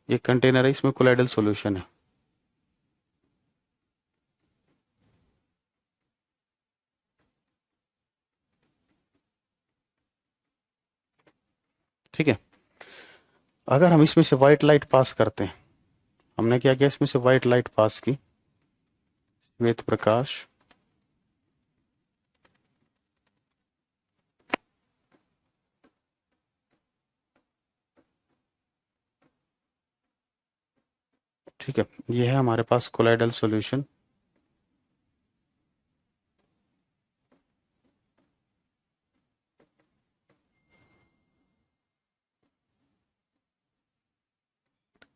ये कंटेनर है, इसमें कोलाइडल सॉल्यूशन है। ठीक है, अगर हम इसमें से व्हाइट लाइट पास करते हैं, हमने क्या किया? इसमें से व्हाइट लाइट पास की, श्वेत प्रकाश, ठीक है, ये है हमारे पास कोलाइडल सॉल्यूशन।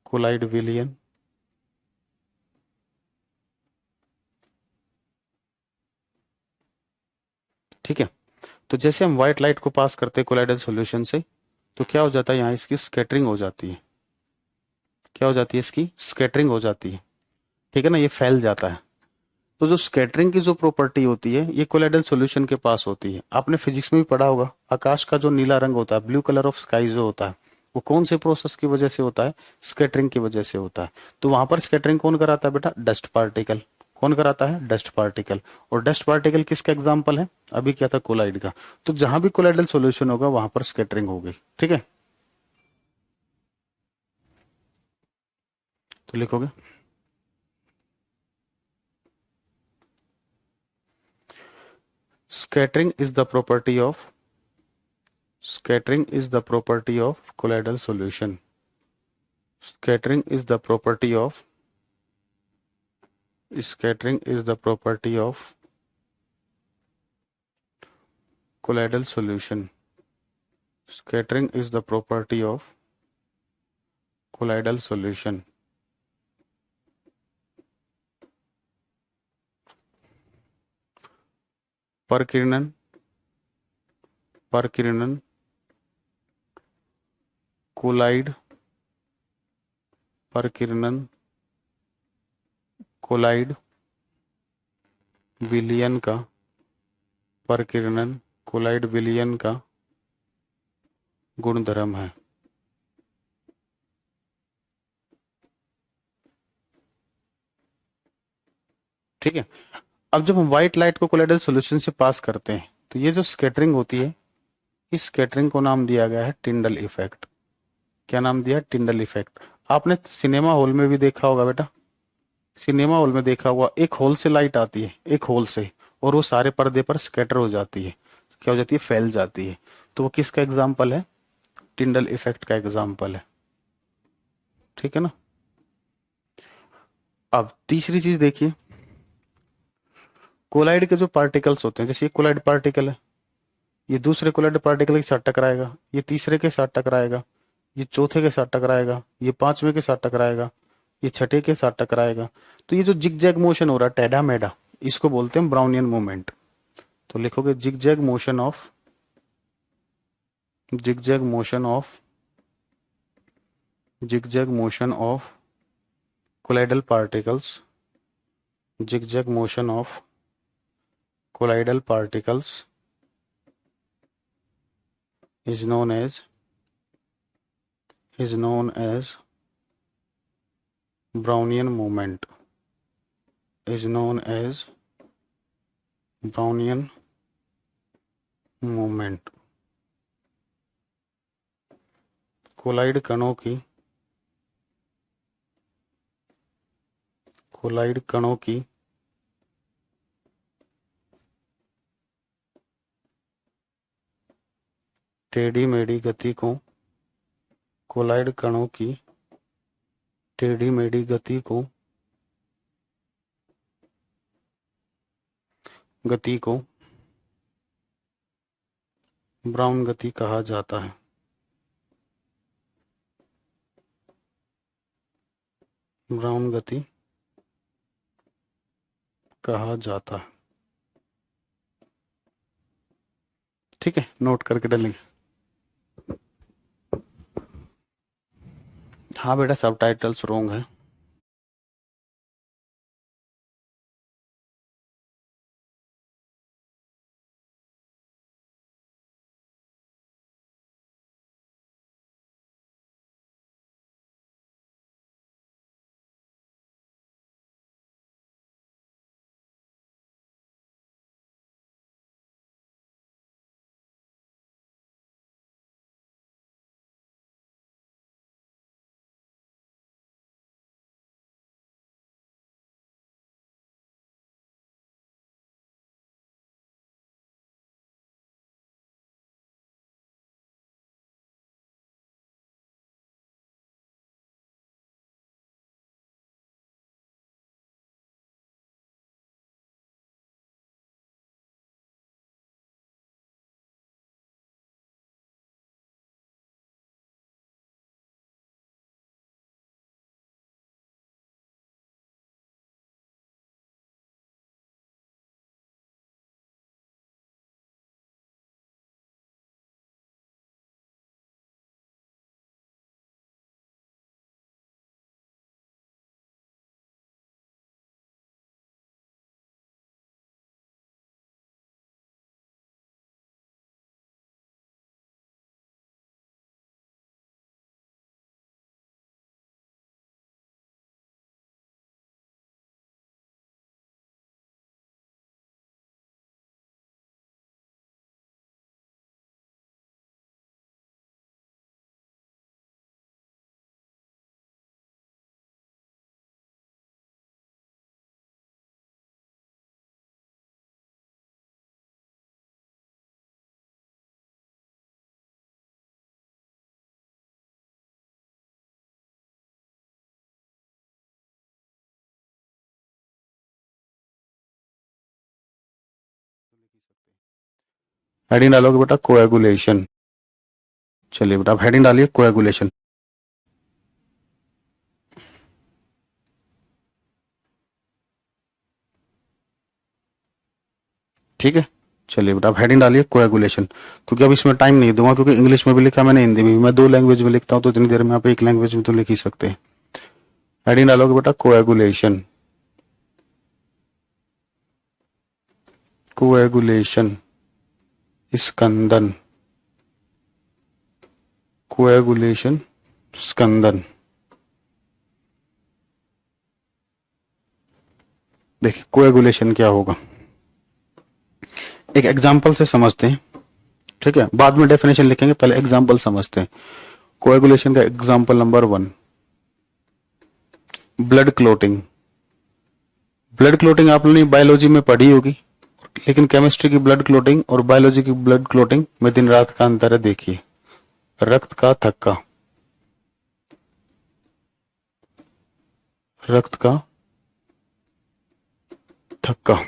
कोलाइड विलियन, ठीक है। तो जैसे हम व्हाइट लाइट को पास करते हैं कोलाइडल सॉल्यूशन से, तो क्या हो जाता है? यहाँ इसकी स्कैटरिंग हो जाती है। क्या हो जाती है? इसकी स्कैटरिंग हो जाती है। ठीक है ना? ये फैल जाता है। तो जो स्कैटरिंग की जो प्रॉपर्टी होती है, ये कोलाइडल सॉल्यूशन के पास होती है। आपने फिजिक्स में भी पढ़ा होगा, आकाश का जो नीला रंग होता है, ब्लू कलर ऑफ स्काई जो होता है, वो कौन से प्रोसेस की वजह से होता है? स्कैटरिंग की वजह से होता है। तो वहां पर स्कैटरिंग कौन कराता है बेटा? Dust particle. कौन कराता है? Dust particle. और डस्ट पार्टिकल किसका एग्जाम्पल है? अभी क्या था? कोलाइड का। तो जहां भी कोलाइडल सॉल्यूशन होगा वहां पर स्कैटरिंग होगी। ठीक है, तो लिखोगे scattering is the property of colloidal solution. Scattering is the property of colloidal solution. Scattering is the property of colloidal solution. परकिरणन कोलाइड विलयन का गुणधर्म है। ठीक है। अब जब हम व्हाइट लाइट को कोलाइडल सॉल्यूशन से पास करते हैं तो ये जो स्कैटरिंग होती है, इस स्कैटरिंग को नाम दिया गया है टिंडल इफेक्ट। क्या नाम दिया? Tyndall effect. आपने सिनेमा हॉल में भी देखा होगा बेटा, सिनेमा हॉल में देखा हुआ, एक हॉल से लाइट आती है, एक हॉल से, और वो सारे पर्दे पर स्कैटर हो जाती है। क्या हो जाती है? फैल जाती है। तो वो किसका एग्जाम्पल है? टिंडल इफेक्ट का एग्जाम्पल है। ठीक है ना। अब तीसरी चीज देखिए, कोलाइड के जो पार्टिकल्स होते हैं, जैसे ये कोलाइड पार्टिकल है, ये दूसरे कोलाइड पार्टिकल के साथ टकराएगा, ये तीसरे के साथ टकराएगा, ये चौथे के साथ टकराएगा, ये पांचवें के साथ टकराएगा, ये छठे के साथ टकराएगा। तो ये जो जिग जैग मोशन हो रहा है, टेढ़ा मेढ़ा, इसको बोलते हैं ब्राउनियन मूवमेंट। तो लिखोगे zigzag motion of colloidal particles, zigzag motion of colloidal particles is known as Brownian movement, colloid कणों की टेढ़ी मेढ़ी गति को कोलाइड कणों की टेढ़ी मेढ़ी गति को ब्राउन गति कहा जाता है। ब्राउन गति कहा जाता है। ठीक है, नोट करके डालेंगे। हाँ बेटा, सब टाइटल्स रॉन्ग है। हेडिंग डालोगे बेटा कोएगुलेशन। चलिए बेटा आप हेडिंग डालिए कोएगुलेशन। ठीक है, चलिए बेटा आप हेडिंग डालिए कोएगुलेशन, क्योंकि अब इसमें टाइम नहीं दूंगा, क्योंकि इंग्लिश में भी लिखा मैंने, हिंदी में भी। मैं दो लैंग्वेज में लिखता हूँ, तो इतनी देर में आप एक लैंग्वेज में तो लिख ही सकते हैं। हेडिंग डालोगे बेटा coagulation. Coagulation, Skandan. Coagulation, Skandan. देखिए कोएगुलेशन क्या होगा, एक एग्जाम्पल से समझते हैं। ठीक है, बाद में डेफिनेशन लिखेंगे, पहले एग्जाम्पल समझते हैं। कोएगुलेशन का example number 1, blood clotting. Blood clotting आप लोगों ने बायोलॉजी में पढ़ी होगी, लेकिन केमिस्ट्री की ब्लड क्लोटिंग और बायोलॉजी की ब्लड क्लोटिंग में दिन रात का अंतर है। देखिए, रक्त का थक्का, रक्त का थक्का।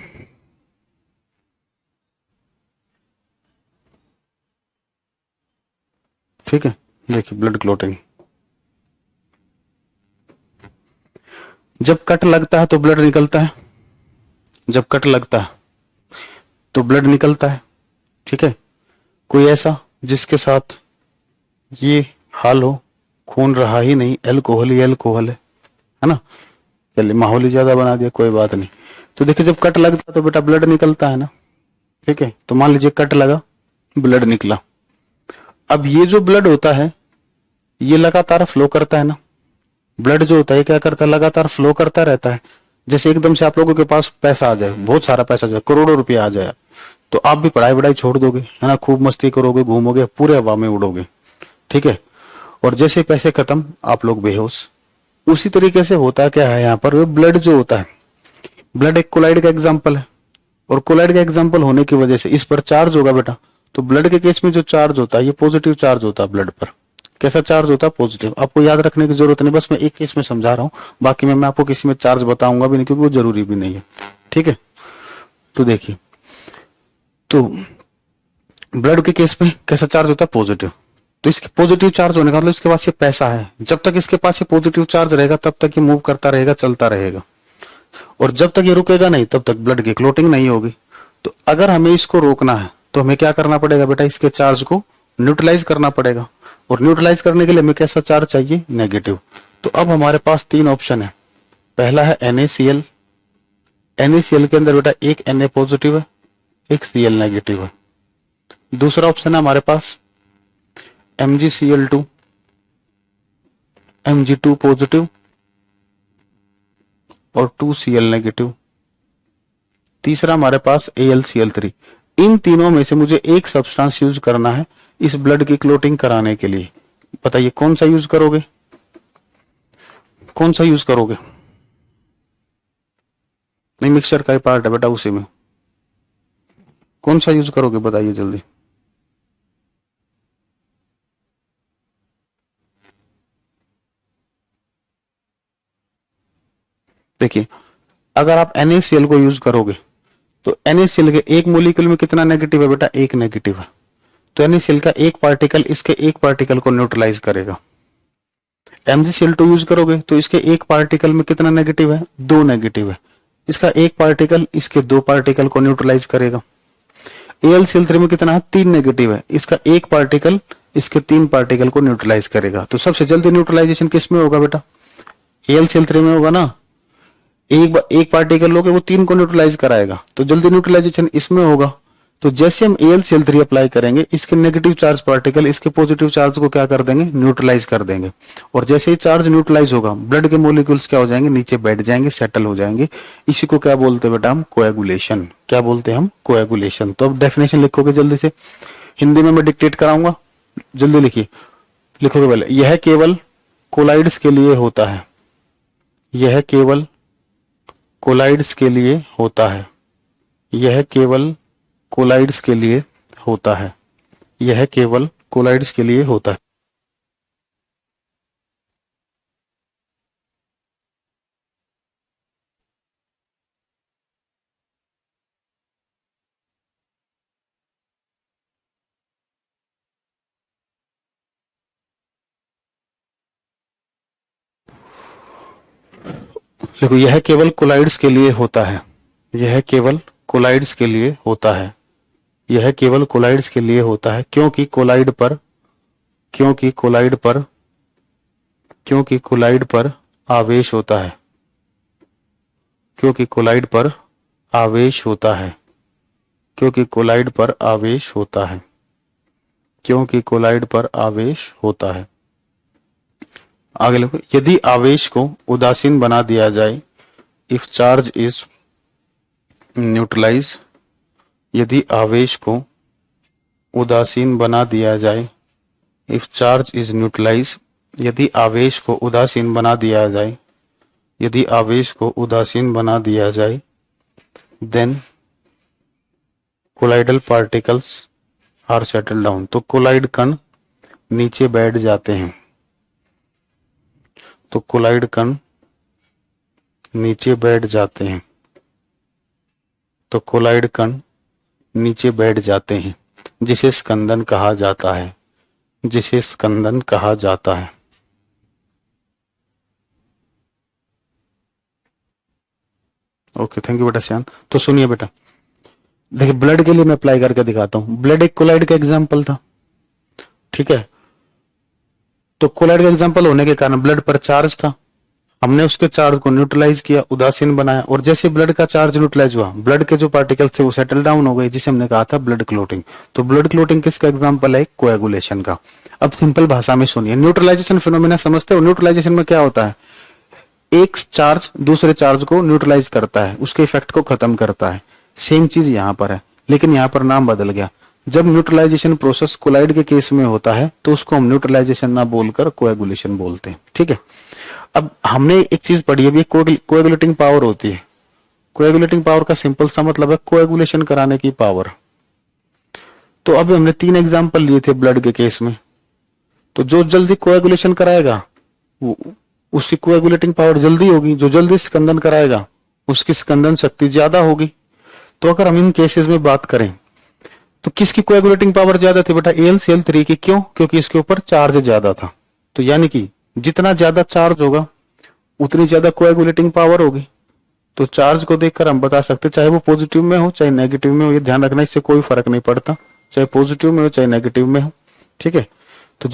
ठीक है, देखिए ब्लड क्लोटिंग, जब कट लगता है तो ब्लड निकलता है, जब कट लगता है तो ब्लड निकलता है। ठीक है, कोई ऐसा जिसके साथ ये हाल हो, खून रहा ही नहीं, एल्कोहल ही एल्कोहल है ना। चलिए माहौल ही ज्यादा बना दिया, कोई बात नहीं। तो देखिए जब कट लगता है तो बेटा ब्लड निकलता है ना। ठीक है, तो मान लीजिए कट लगा, ब्लड निकला। अब ये जो ब्लड होता है ये लगातार फ्लो करता है ना। ब्लड जो होता है क्या करता है, लगातार फ्लो करता रहता है। जैसे एकदम से आप लोगों के पास पैसा आ जाए, बहुत सारा पैसा आ जाए, करोड़ों रुपया आ जाए, तो आप भी पढ़ाई वढ़ाई छोड़ दोगे, है ना, खूब मस्ती करोगे, घूमोगे, पूरे हवा में उड़ोगे। ठीक है, और जैसे पैसे खत्म आप लोग बेहोश। उसी तरीके से होता क्या है यहाँ पर, ब्लड जो होता है, ब्लड एक कोलाइड का एग्जाम्पल है, और कोलाइड का एग्जाम्पल होने की वजह से इस पर चार्ज होगा बेटा। तो ब्लड के केस में जो चार्ज होता है ये पॉजिटिव चार्ज होता है ब्लड पर। कैसा चार्ज होता है, पॉजिटिव। आपको याद रखने की जरूरत नहीं, बस मैं एक केस में समझा रहा हूँ, बाकी में मैं आपको किसी में चार्ज बताऊंगा भी नहीं, क्योंकि वो जरूरी भी नहीं है। ठीक है, तो देखिए, तो ब्लड के केस में कैसा चार्ज होता है, पॉजिटिव। तो इसके पॉजिटिव चार्ज होने का मतलब इसके पास ये पैसा है। जब तक इसके पास ये पॉजिटिव चार्ज रहेगा तब तक ये मूव करता रहेगा, चलता रहेगा, और जब तक ये रुकेगा नहीं तब तक ब्लड की क्लोटिंग नहीं होगी। तो अगर हमें इसको रोकना है तो हमें क्या करना पड़ेगा बेटा, इसके चार्ज को न्यूट्रलाइज करना पड़ेगा। और न्यूट्रलाइज करने के लिए हमें कैसा चार्ज चाहिए, नेगेटिव। तो अब हमारे पास तीन ऑप्शन है। पहला है NaCl। NaCl के अंदर बेटा एक Na पॉजिटिव है, एक Cl नेगेटिव है। दूसरा ऑप्शन है हमारे पास MgCl2, Mg2 पॉजिटिव और 2Cl नेगेटिव। तीसरा हमारे पास AlCl3। इन तीनों में से मुझे एक सब्सटेंस यूज करना है इस ब्लड की क्लोटिंग कराने के लिए। बताइए कौन सा यूज करोगे, कौन सा यूज करोगे। नहीं, मिक्सचर का ही पार्ट है बेटा उसी में, कौन सा यूज करोगे बताइए जल्दी। देखिए, अगर आप NaCl को यूज करोगे तो NaCl के एक मोलिक्यूल में कितना नेगेटिव है बेटा, एक नेगेटिव है। तो NaCl का एक पार्टिकल इसके एक पार्टिकल को न्यूट्रलाइज करेगा। MgCl2 यूज करोगे तो इसके एक पार्टिकल में कितना नेगेटिव है, दो नेगेटिव है। इसका एक पार्टिकल इसके दो पार्टिकल को न्यूट्रलाइज करेगा। AlCl3 में कितना है, तीन नेगेटिव है। इसका एक पार्टिकल इसके तीन पार्टिकल को न्यूट्रलाइज करेगा। तो सबसे जल्दी न्यूट्रलाइजेशन किस में होगा बेटा, AlCl3 में होगा ना। एक पार्टिकल लोगे वो तीन को न्यूट्रलाइज कराएगा, तो जल्दी न्यूट्रलाइजेशन इसमें होगा। तो जैसे हम AlCl3 अप्लाई करेंगे, इसके नेगेटिव चार्ज पार्टिकल इसके पॉजिटिव चार्ज को क्या कर देंगे, न्यूट्रलाइज कर देंगे। और जैसे ही चार्ज न्यूट्रलाइज होगा, ब्लड के मोलिक्यूल्स क्या हो जाएंगे, नीचे बैठ जाएंगे, सेटल हो जाएंगे। इसी को क्या बोलते हैं बेटा हम, कोएगुलेशन। क्या बोलते हैं हम, कोएगुलेशन। तो अब डेफिनेशन लिखोगे जल्दी से, हिंदी में मैं डिक्टेट कराऊंगा, जल्दी लिखिए। लिखोगे पहले, यह केवल कोलाइड्स के लिए होता है, यह केवल कोलाइड्स के लिए होता है, यह केवल कोलाइड्स के लिए होता है, यह केवल कोलाइड्स के लिए होता है। देखो यह केवल कोलाइड्स के लिए होता है, यह केवल कोलाइड्स के लिए होता है, यह केवल कोलाइड्स के लिए होता है, क्योंकि कोलाइड पर क्योंकि कोलाइड पर क्योंकि कोलाइड पर आवेश होता है, क्योंकि कोलाइड पर आवेश होता है, क्योंकि कोलाइड पर आवेश होता है, क्योंकि कोलाइड पर आवेश होता है। आगे लिखो, यदि आवेश को उदासीन बना दिया जाए, इफ चार्ज इज न्यूट्रलाइज, यदि आवेश को उदासीन बना दिया जाए, इफ चार्ज इज न्यूट्रलाइज, यदि आवेश को उदासीन बना दिया जाए, यदि आवेश को उदासीन बना दिया जाए, then colloidal particles are settle down, तो कोलाइड कण नीचे बैठ जाते हैं, तो कोलाइड कण नीचे बैठ जाते हैं, तो कोलाइड कण नीचे बैठ जाते हैं, जिसे स्कंदन कहा जाता है, जिसे स्कंदन कहा जाता है। ओके, थैंक यू बेटा श्याम। तो सुनिए बेटा, देखिए ब्लड के लिए मैं अप्लाई करके दिखाता हूं। ब्लड एक कोलाइड का एग्जाम्पल था, ठीक है। तो कोलाइड का एग्जाम्पल होने के कारण ब्लड पर चार्ज था, हमने उसके चार्ज को न्यूट्रलाइज किया, उदासीन बनाया, और जैसे ब्लड का चार्ज न्यूट्रलाइज हुआ, ब्लड के जो पार्टिकल्स थे वो सेटल डाउन हो गए, जिसे हमने कहा था ब्लड क्लोटिंग। तो ब्लड क्लोटिंग किसका एग्जाम्पल है? कोएगुलेशन का। अब सिंपल भाषा में सुनिए, न्यूट्रलाइजेशन फिनोमेना समझते हो? न्यूट्रलाइजेशन में क्या होता है? एक चार्ज दूसरे चार्ज को न्यूट्रलाइज करता है, उसके इफेक्ट को खत्म करता है। सेम चीज यहां पर है, लेकिन यहां पर नाम बदल गया। जब न्यूट्रलाइजेशन प्रोसेस कोलाइड के केस में होता है तो उसको हम न्यूट्रलाइजेशन ना बोलकर कोएगुलेशन बोलते हैं, ठीक है। अब हमने एक चीज पढ़ी है, कोएगुलेटिंग पावर होती है। कोएगुलेटिंग पावर का सिंपल सा मतलब है कोएगुलेशन कराने की पावर। तो अभी हमने 3 एग्जांपल लिए थे ब्लड के केस में, तो जो जल्दी कोएगुलेशन कराएगा उसकी कोएगुलेटिंग पावर जल्दी होगी, जो जल्दी स्कंदन कराएगा उसकी स्कंदन शक्ति ज्यादा होगी। तो अगर हम इन केसेस में बात करें तो किसकी कोएगुलेटिंग पावर ज्यादा थी बेटा? AlCl3 की। क्यों? क्योंकि इसके ऊपर चार्ज ज्यादा था। तो यानी कि जितना ज्यादा चार्ज होगा उतनी ज्यादा कोएगुलेटिंग पावर होगी। तो चार्ज को देखकर हम बता सकते, चाहे वो पॉजिटिव में हो चाहे नेगेटिव में हो, ये ध्यान रखना, इससे कोई फर्क नहीं पड़ता, चाहे पॉजिटिव में हो चाहे नेगेटिव में हो, ठीक है। तो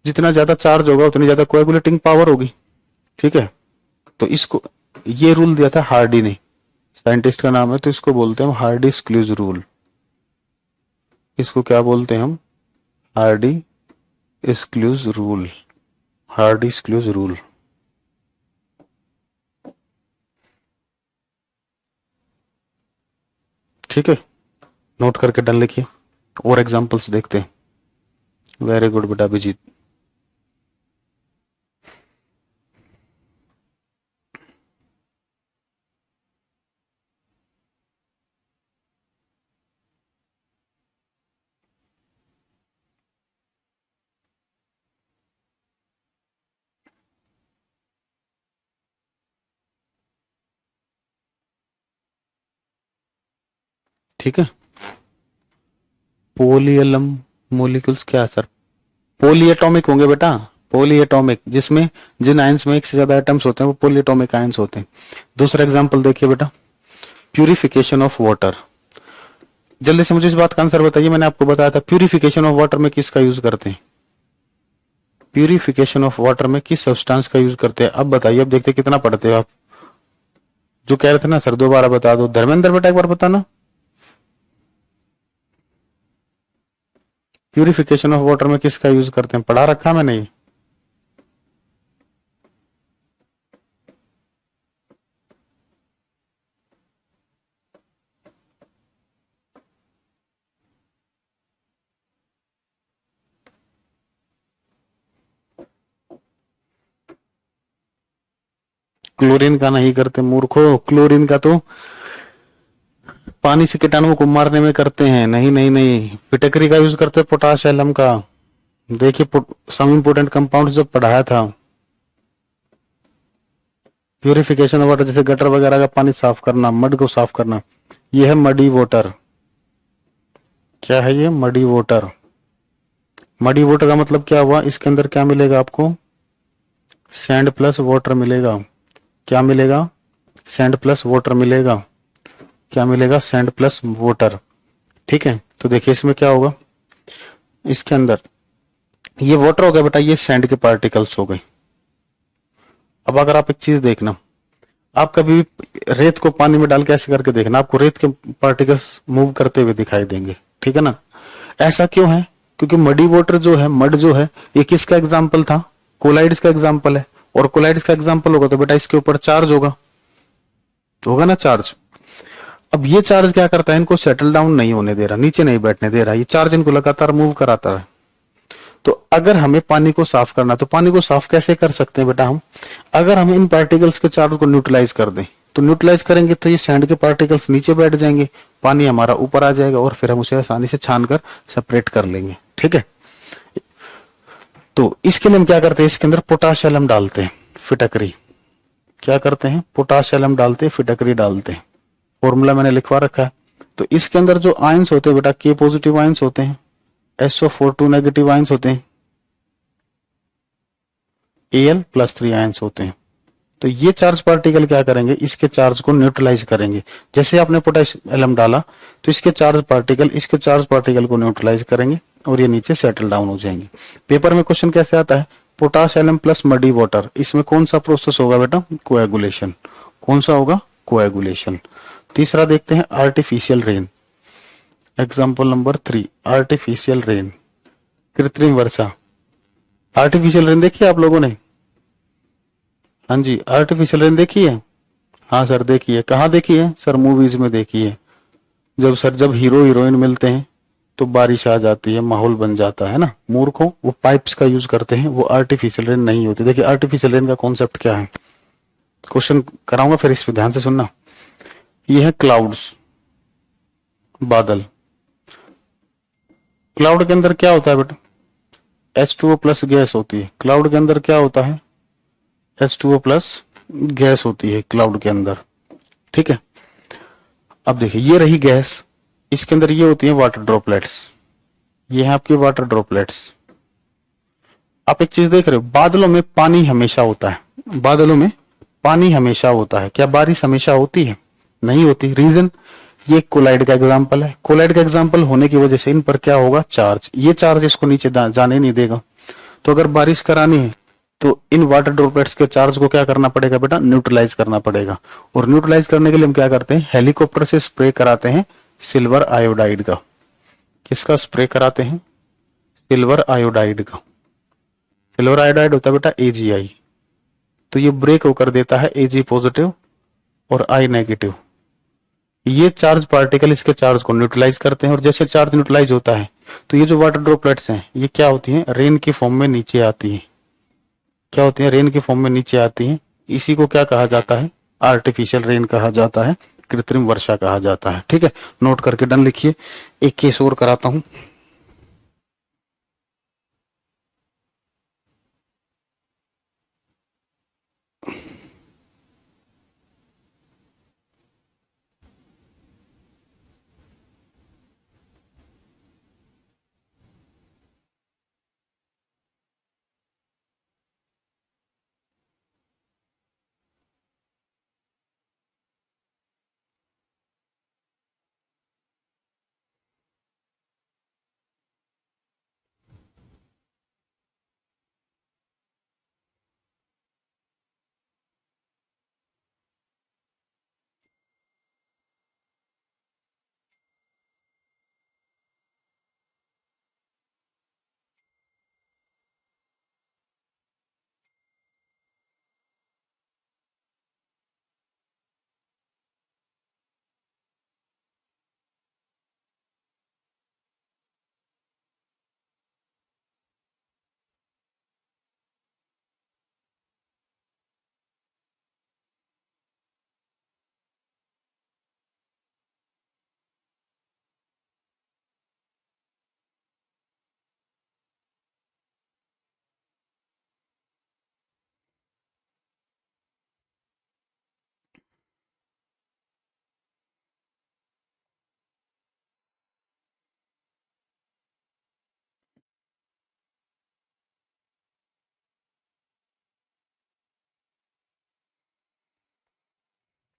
जितना ज्यादा चार्ज होगा उतनी ज्यादा कोएगुलेटिंग पावर होगी, ठीक है। तो इसको, ये रूल दिया था हार्डी ने, साइंटिस्ट का नाम है, तो इसको बोलते हैं हम हार्डी स्क्लूज रूल। इसको क्या बोलते हैं हम? Hardy Schulze rule, Hardy Schulze rule. ठीक है, नोट करके डन लिखिए। और एग्जांपल्स देखते हैं। वेरी गुड बेटा अभिजीत। ठीक है, पोलियलम मोलिक्यूल्स क्या सर? पोलीएटॉमिक होंगे बेटा, पोलीएटॉमिक, जिसमें जिन आयंस में एक से ज्यादा एटम्स होते हैं वो पोलीएटॉमिक आयंस होते हैं। दूसरा एग्जांपल देखिए बेटा, प्यूरिफिकेशन ऑफ वाटर। जल्दी से मुझे इस बात का आंसर बताइए। मैंने आपको बताया था प्यूरिफिकेशन ऑफ वाटर में किसका यूज करते हैं? प्यूरिफिकेशन ऑफ वाटर में किस सब्सटेंस का यूज करते हैं? अब बताइए, अब देखते कितना पढ़ते हो आप। जो कह रहे थे ना सर दोबारा बता दो, धर्मेंद्र बेटा एक बार बताना। प्यूरिफिकेशन ऑफ वाटर में किसका यूज करते हैं? पढ़ा रखा मैंने ये। क्लोरीन का नहीं करते मूर्खो, क्लोरीन का तो पानी से कीटाणुओं को मारने में करते हैं। नहीं नहीं नहीं, फिटकरी का यूज करते हैं, पोटाश एलम का। देखिए सम इंपोर्टेंट कंपाउंड जब पढ़ाया था। प्यूरिफिकेशन वाटर जैसे गटर वगैरह का पानी साफ करना, मड को साफ करना, ये है मडी वाटर। क्या है ये? Muddy water. मडी वाटर का मतलब क्या हुआ? इसके अंदर क्या मिलेगा आपको? सैंड प्लस वाटर मिलेगा। क्या मिलेगा? सैंड प्लस वाटर मिलेगा। क्या मिलेगा? Sand plus water. ठीक है, तो देखिए इसमें क्या होगा, इसके अंदर ये वाटर हो गया बेटा, ये सैंड के पार्टिकल्स हो गए। अब अगर आप एक चीज देखना, आप कभी भी रेत को पानी में डाल के ऐसे करके देखना, आपको रेत के पार्टिकल्स मूव करते हुए दिखाई देंगे। ठीक है ना? ऐसा क्यों है? क्योंकि मडी वाटर जो है, मड जो है, ये किसका एग्जाम्पल था? कोलाइड्स का एग्जाम्पल है। और कोलाइड्स का एग्जाम्पल होगा तो बेटा इसके ऊपर चार्ज होगा, तो होगा ना चार्ज। अब ये चार्ज क्या करता है, इनको सेटल डाउन नहीं होने दे रहा, नीचे नहीं बैठने दे रहा, ये चार्ज इनको लगातार मूव कराता है। तो अगर हमें पानी को साफ करना, तो पानी को साफ कैसे कर सकते हैं बेटा हम? अगर हम इन पार्टिकल्स के चार्ज को न्यूट्रलाइज कर दें, तो न्यूट्रलाइज करेंगे तो ये सैंड के पार्टिकल्स नीचे बैठ जाएंगे, पानी हमारा ऊपर आ जाएगा और फिर हम उसे आसानी से छान कर सेपरेट कर लेंगे। ठीक है, तो इसके लिए हम क्या करते हैं, इसके अंदर पोटाशियम डालते हैं, फिटकरी। क्या करते हैं? पोटाशियम डालते हैं, फिटकरी डालते हैं। फॉर्मूला मैंने लिखवा रखा है। तो इसके अंदर जो आयंस होते हैं बेटा, के पॉजिटिव आयंस होते हैं, SO4 2 नेगेटिव आयंस होते हैं, Al+3 आयंस होते हैं। तो ये चार्ज पार्टिकल क्या करेंगे, इसके चार्ज को न्यूट्रलाइज करेंगे। जैसे आपने पोटेशियम डाला तो इसके चार्ज पार्टिकल इसके चार्ज पार्टिकल को न्यूट्रलाइज करेंगे और ये नीचे सेटल डाउन हो जाएंगे। पेपर में क्वेश्चन कैसे आता है, पोटाशियम प्लस मडी वाटर, इसमें कौन सा प्रोसेस होगा बेटा? कोएगुलेशन। कौन सा होगा? कोएगुलेशन। तीसरा देखते हैं, artificial rain. Example number 3, artificial rain, कृत्रिम वर्षा। आर्टिफिशियल रेन देखी आप लोगों ने? हाँ जी, आर्टिफिशियल रेन देखी है। हाँ सर देखी है। कहाँ देखी है सर? मूवीज में देखी है। जब सर जब हीरो हीरोइन मिलते हैं तो बारिश आ जाती है, माहौल बन जाता है ना। मूर्खों, वो पाइप्स का यूज करते हैं, वो आर्टिफिशियल रेन नहीं होती। देखिए आर्टिफिशियल रेन का कॉन्सेप्ट क्या है, क्वेश्चन कराऊंगा फिर इस पे ध्यान से सुनना। ये है क्लाउड्स, बादल। क्लाउड के अंदर क्या होता है बेटा? H2O प्लस गैस होती है। क्लाउड के अंदर क्या होता है? H2O प्लस गैस होती है क्लाउड के अंदर। ठीक है, अब देखिए ये रही गैस, इसके अंदर ये होती है वाटर ड्रॉपलेट्स। ये है आपकी वाटर ड्रॉपलेट्स। आप एक चीज देख रहे हो, बादलों में पानी हमेशा होता है। बादलों में पानी हमेशा होता है। क्या बारिश हमेशा होती है? नहीं होती। रीजन, ये कोलाइड का एग्जाम्पल है। कोलाइड का एग्जाम्पल होने की वजह से इन पर क्या होगा? चार्ज। ये चार्ज इसको नीचे जाने नहीं देगा। तो अगर बारिश करानी है तो इन वाटर ड्रॉपलेट्स के चार्ज को क्या करना पड़ेगा बेटा? न्यूट्रलाइज करना पड़ेगा। और न्यूट्रलाइज करने के लिए हम क्या करते हैं? हेलीकॉप्टर से स्प्रे कराते हैं सिल्वर आयोडाइड का। किसका स्प्रे कराते हैं? सिल्वर आयोडाइड का। सिल्वर आयोडाइड होता है बेटा AgI। तो ये ब्रेक होकर देता है Ag पॉजिटिव और I नेगेटिव। ये चार्ज पार्टिकल इसके चार्ज को न्यूट्रलाइज करते हैं, और जैसे चार्ज न्यूट्रलाइज होता है तो ये जो वाटर ड्रॉपलेट्स हैं ये क्या होती हैं? रेन की फॉर्म में नीचे आती हैं। क्या होती हैं? रेन की फॉर्म में नीचे आती हैं। इसी को क्या कहा जाता है? आर्टिफिशियल रेन कहा जाता है, कृत्रिम वर्षा कहा जाता है। ठीक है, नोट करके डन लिखिए। एक केस और कराता हूं।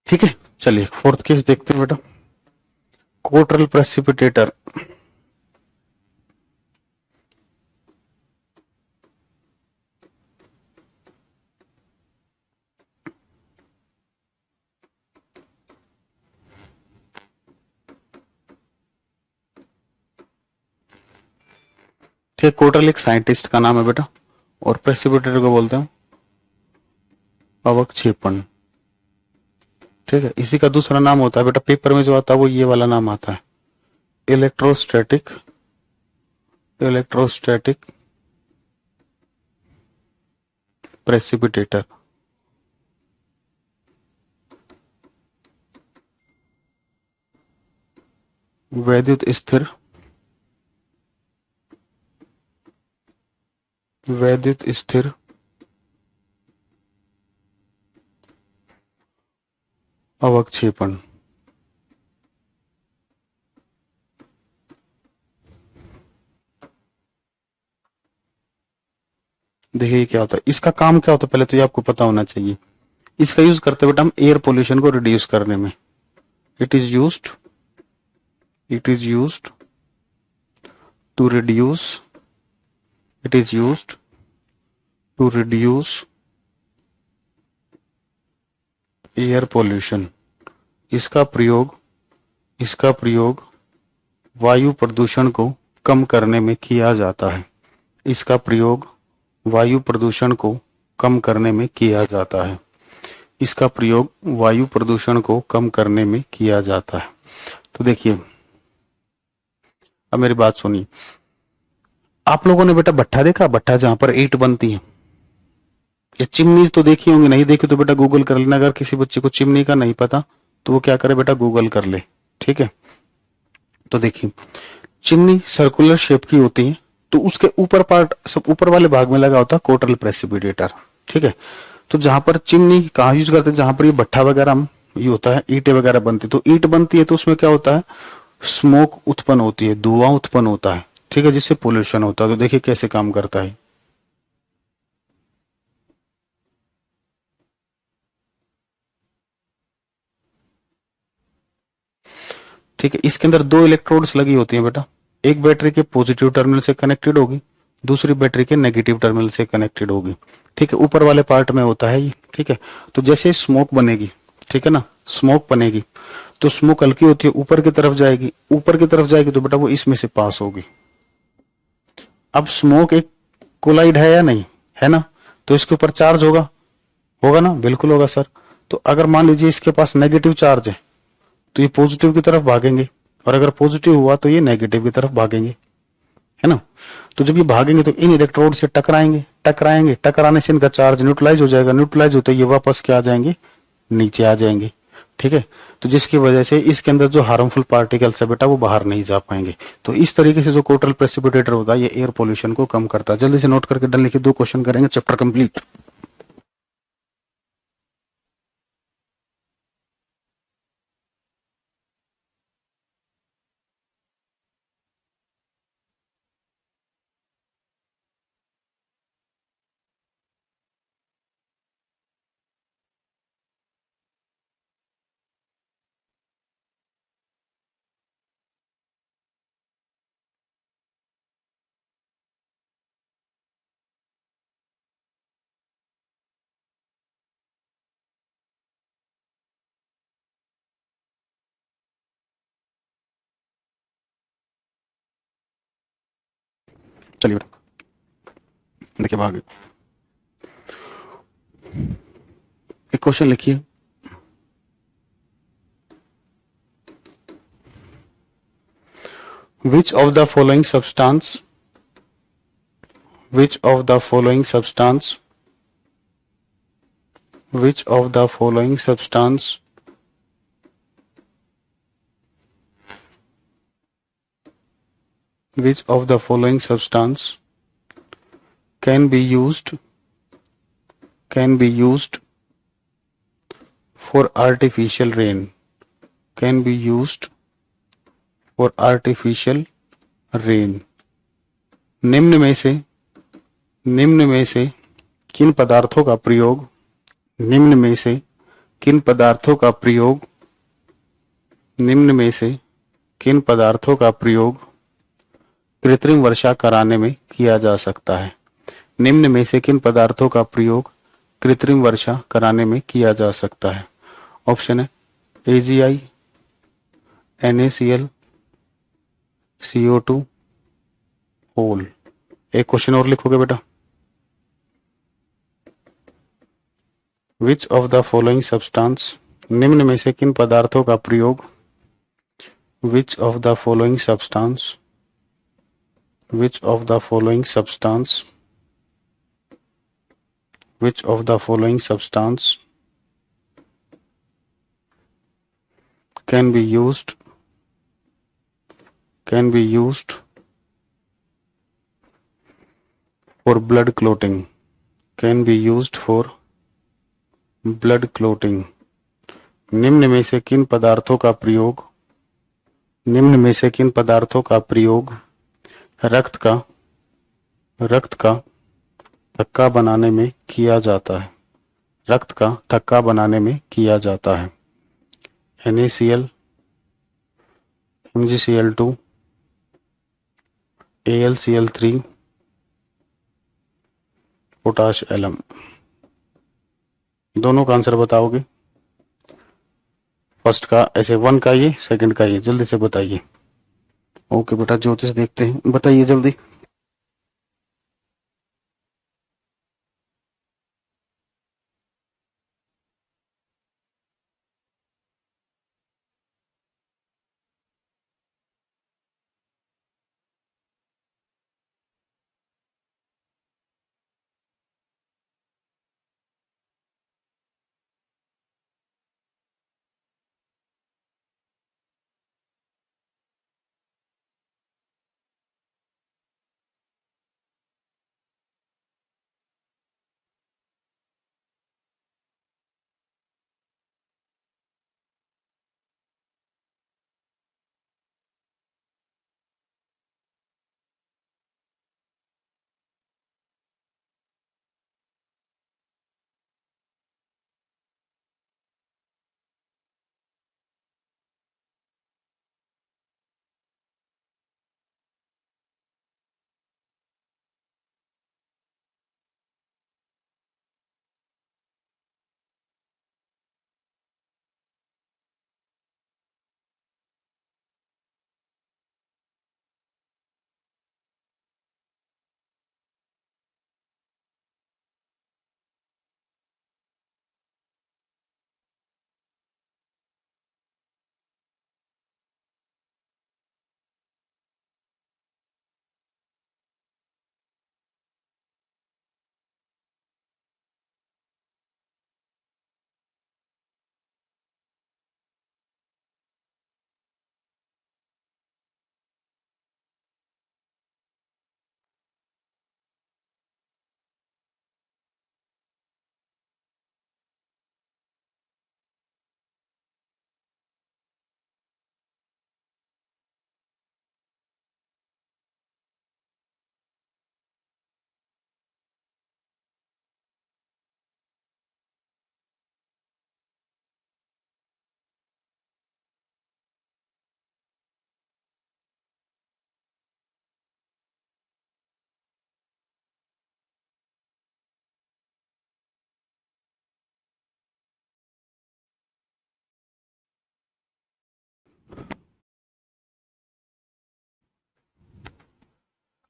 ठीक है, चलिए फोर्थ केस देखते हैं बेटा। कोटरल प्रेसिपिटेटर। ठीक है, कोटरल एक साइंटिस्ट का नाम है बेटा, और प्रेसिपिटेटर को बोलते हैं अवक्षेपण। ठीक है, इसी का दूसरा नाम होता है बेटा, पेपर में जो आता है वो ये वाला नाम आता है, इलेक्ट्रोस्टैटिक, इलेक्ट्रोस्टैटिक प्रेसिपिटेटर। वैद्युत स्थिर, वैद्युत स्थिर अवक्षेपण। देखिए क्या होता है, इसका काम क्या होता है पहले तो ये आपको पता होना चाहिए। इसका यूज करते हैं बेटा हम एयर पोल्यूशन को रिड्यूस करने में। It is used, it is used to reduce, it is used to reduce air pollution. इसका प्रयोग, इसका प्रयोग वायु प्रदूषण को कम करने में किया जाता है। इसका प्रयोग वायु प्रदूषण को कम करने में किया जाता है। इसका प्रयोग वायु प्रदूषण को कम करने में किया जाता है। तो देखिए, अब मेरी बात सुनिए। आप लोगों ने बेटा भट्ठा देखा, भट्ठा जहां पर ईंट बनती है, ये चिमनीज तो देखी होंगी, नहीं देखी तो बेटा गूगल कर लेना। अगर किसी बच्चे को चिमनी का नहीं पता तो वो क्या करे बेटा, गूगल कर ले। ठीक है, तो देखिए चिमनी सर्कुलर शेप की होती है, तो उसके ऊपर पार्ट, सब ऊपर वाले भाग में लगा होता है कोटरल प्रेसिपिटेटर। ठीक है, तो जहां पर चिमनी कहाँ यूज करते हैं, जहां पर ये भट्ठा वगैरह ये होता है, ईंटें वगैरह बनती है, तो ईंट बनती है तो उसमें क्या होता है, स्मोक उत्पन्न होती है, धुआं उत्पन्न होता है। ठीक है, जिससे पोल्यूशन होता है। तो देखिए कैसे काम करता है। ठीक है, इसके अंदर दो इलेक्ट्रोड्स लगी होती हैं बेटा, एक बैटरी के पॉजिटिव टर्मिनल से कनेक्टेड होगी, दूसरी बैटरी के नेगेटिव टर्मिनल से कनेक्टेड होगी। ठीक है, ऊपर वाले पार्ट में होता है ये। ठीक है, तो जैसे स्मोक बनेगी, ठीक है ना, स्मोक बनेगी तो स्मोक हल्की होती है, ऊपर की तरफ जाएगी, ऊपर की तरफ जाएगी तो बेटा वो इसमें से पास होगी। अब स्मोक एक कोलाइड है या नहीं है ना, तो इसके ऊपर चार्ज होगा, होगा ना, बिल्कुल होगा सर। तो अगर मान लीजिए इसके पास नेगेटिव चार्ज है तो ये पॉजिटिव की तरफ भागेंगे, और अगर पॉजिटिव हुआ तो ये नेगेटिव की तरफ भागेंगे, है ना। तो जब ये भागेंगे तो इन इलेक्ट्रोड से टकराएंगे, टकराएंगे, टकराने से इनका चार्ज न्यूट्रलाइज हो जाएगा, न्यूट्रलाइज होते ये वापस क्या आ जाएंगे, नीचे आ जाएंगे। ठीक है, तो जिसकी वजह से इसके अंदर जो हार्मफुल पार्टिकल्स है बेटा वो बाहर नहीं जा पाएंगे। तो इस तरीके से जो कोटरल प्रेसिपिटेटर होता है ये एयर पोल्यूशन को कम करता है। जल्दी से नोट करके डन लिखिए, 2 क्वेश्चन करेंगे, चैप्टर कंप्लीट। चलिए बेटा देखिए भागे, एक क्वेश्चन लिखिए। Which of the following substance, which of the following substance, which of the following substance which of the following substance can be used, can be used for artificial rain, can be used for artificial rain। निम्न में से, निम्न में से किन पदार्थों का प्रयोग, निम्न में से किन पदार्थों का प्रयोग निम्न में से किन पदार्थों का प्रयोग कृत्रिम वर्षा कराने में किया जा सकता है? निम्न में से किन पदार्थों का प्रयोग कृत्रिम वर्षा कराने में किया जा सकता है? ऑप्शन है AgI, NaCl, CO2, होल। एक क्वेश्चन और लिखोगे बेटा, which of the following substance, निम्न में से किन पदार्थों का प्रयोग which of the following substance which of the following substance which of the following substance can be used for blood clotting, can be used for blood clotting? निम्न में से किन पदार्थों का प्रयोग निम्न में से किन पदार्थों का प्रयोग रक्त का थक्का बनाने में किया जाता है? रक्त का थक्का बनाने में किया जाता है? NaCl, MgCl2, AlCl3, potash alum. दोनों का आंसर बताओगे? फर्स्ट का ऐसे 1 का ये, सेकंड का ये, जल्दी से बताइए। ओके बेटा, ज्योतिष देखते हैं, बताइए जल्दी।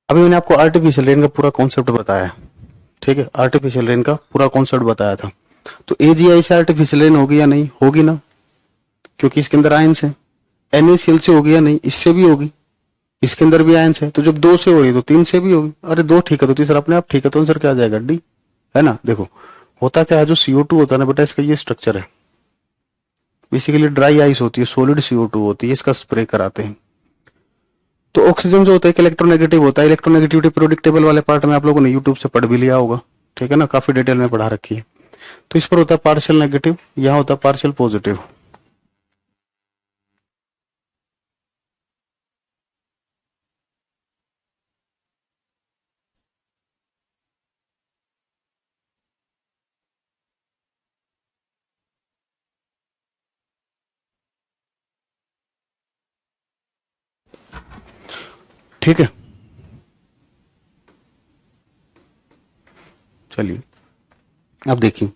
अभी मैंने आपको आर्टिफिशियल रेन का पूरा कॉन्सेप्ट बताया, ठीक है? आर्टिफिशियल रेन का पूरा कॉन्सेप्ट बताया था। तो AgI से आर्टिफिशियल रेन होगी या नहीं? होगी ना, क्योंकि इसके अंदर आयंस है। NaCl से होगी या नहीं? इससे भी होगी, इसके अंदर भी आयंस है। तो जब 2 से हो रही है तो 3 से भी होगी। अरे 2 ठीक है तो तीसरा अपने आप ठीक है, तो आंसर क्या आ जाएगा? डी, है ना? देखो होता क्या है, जो CO2 होता है ना बेटा, इसका ये स्ट्रक्चर है। बेसिकली ड्राई आइस होती है, सॉलिड CO2 होती है, इसका स्प्रे कराते हैं। तो ऑक्सीजन जो होता है इलेक्ट्रोनेगेटिव होता है। इलेक्ट्रोनेगेटिविटी प्रियोडिक टेबल वाले पार्ट में आप लोगों ने यूट्यूब से पढ़ भी लिया होगा, ठीक है ना? काफी डिटेल में पढ़ा रखी है। तो इस पर होता है पार्शियल नेगेटिव, यहाँ होता है पार्शियल पॉजिटिव। ठीक है, चलिए अब देखिए।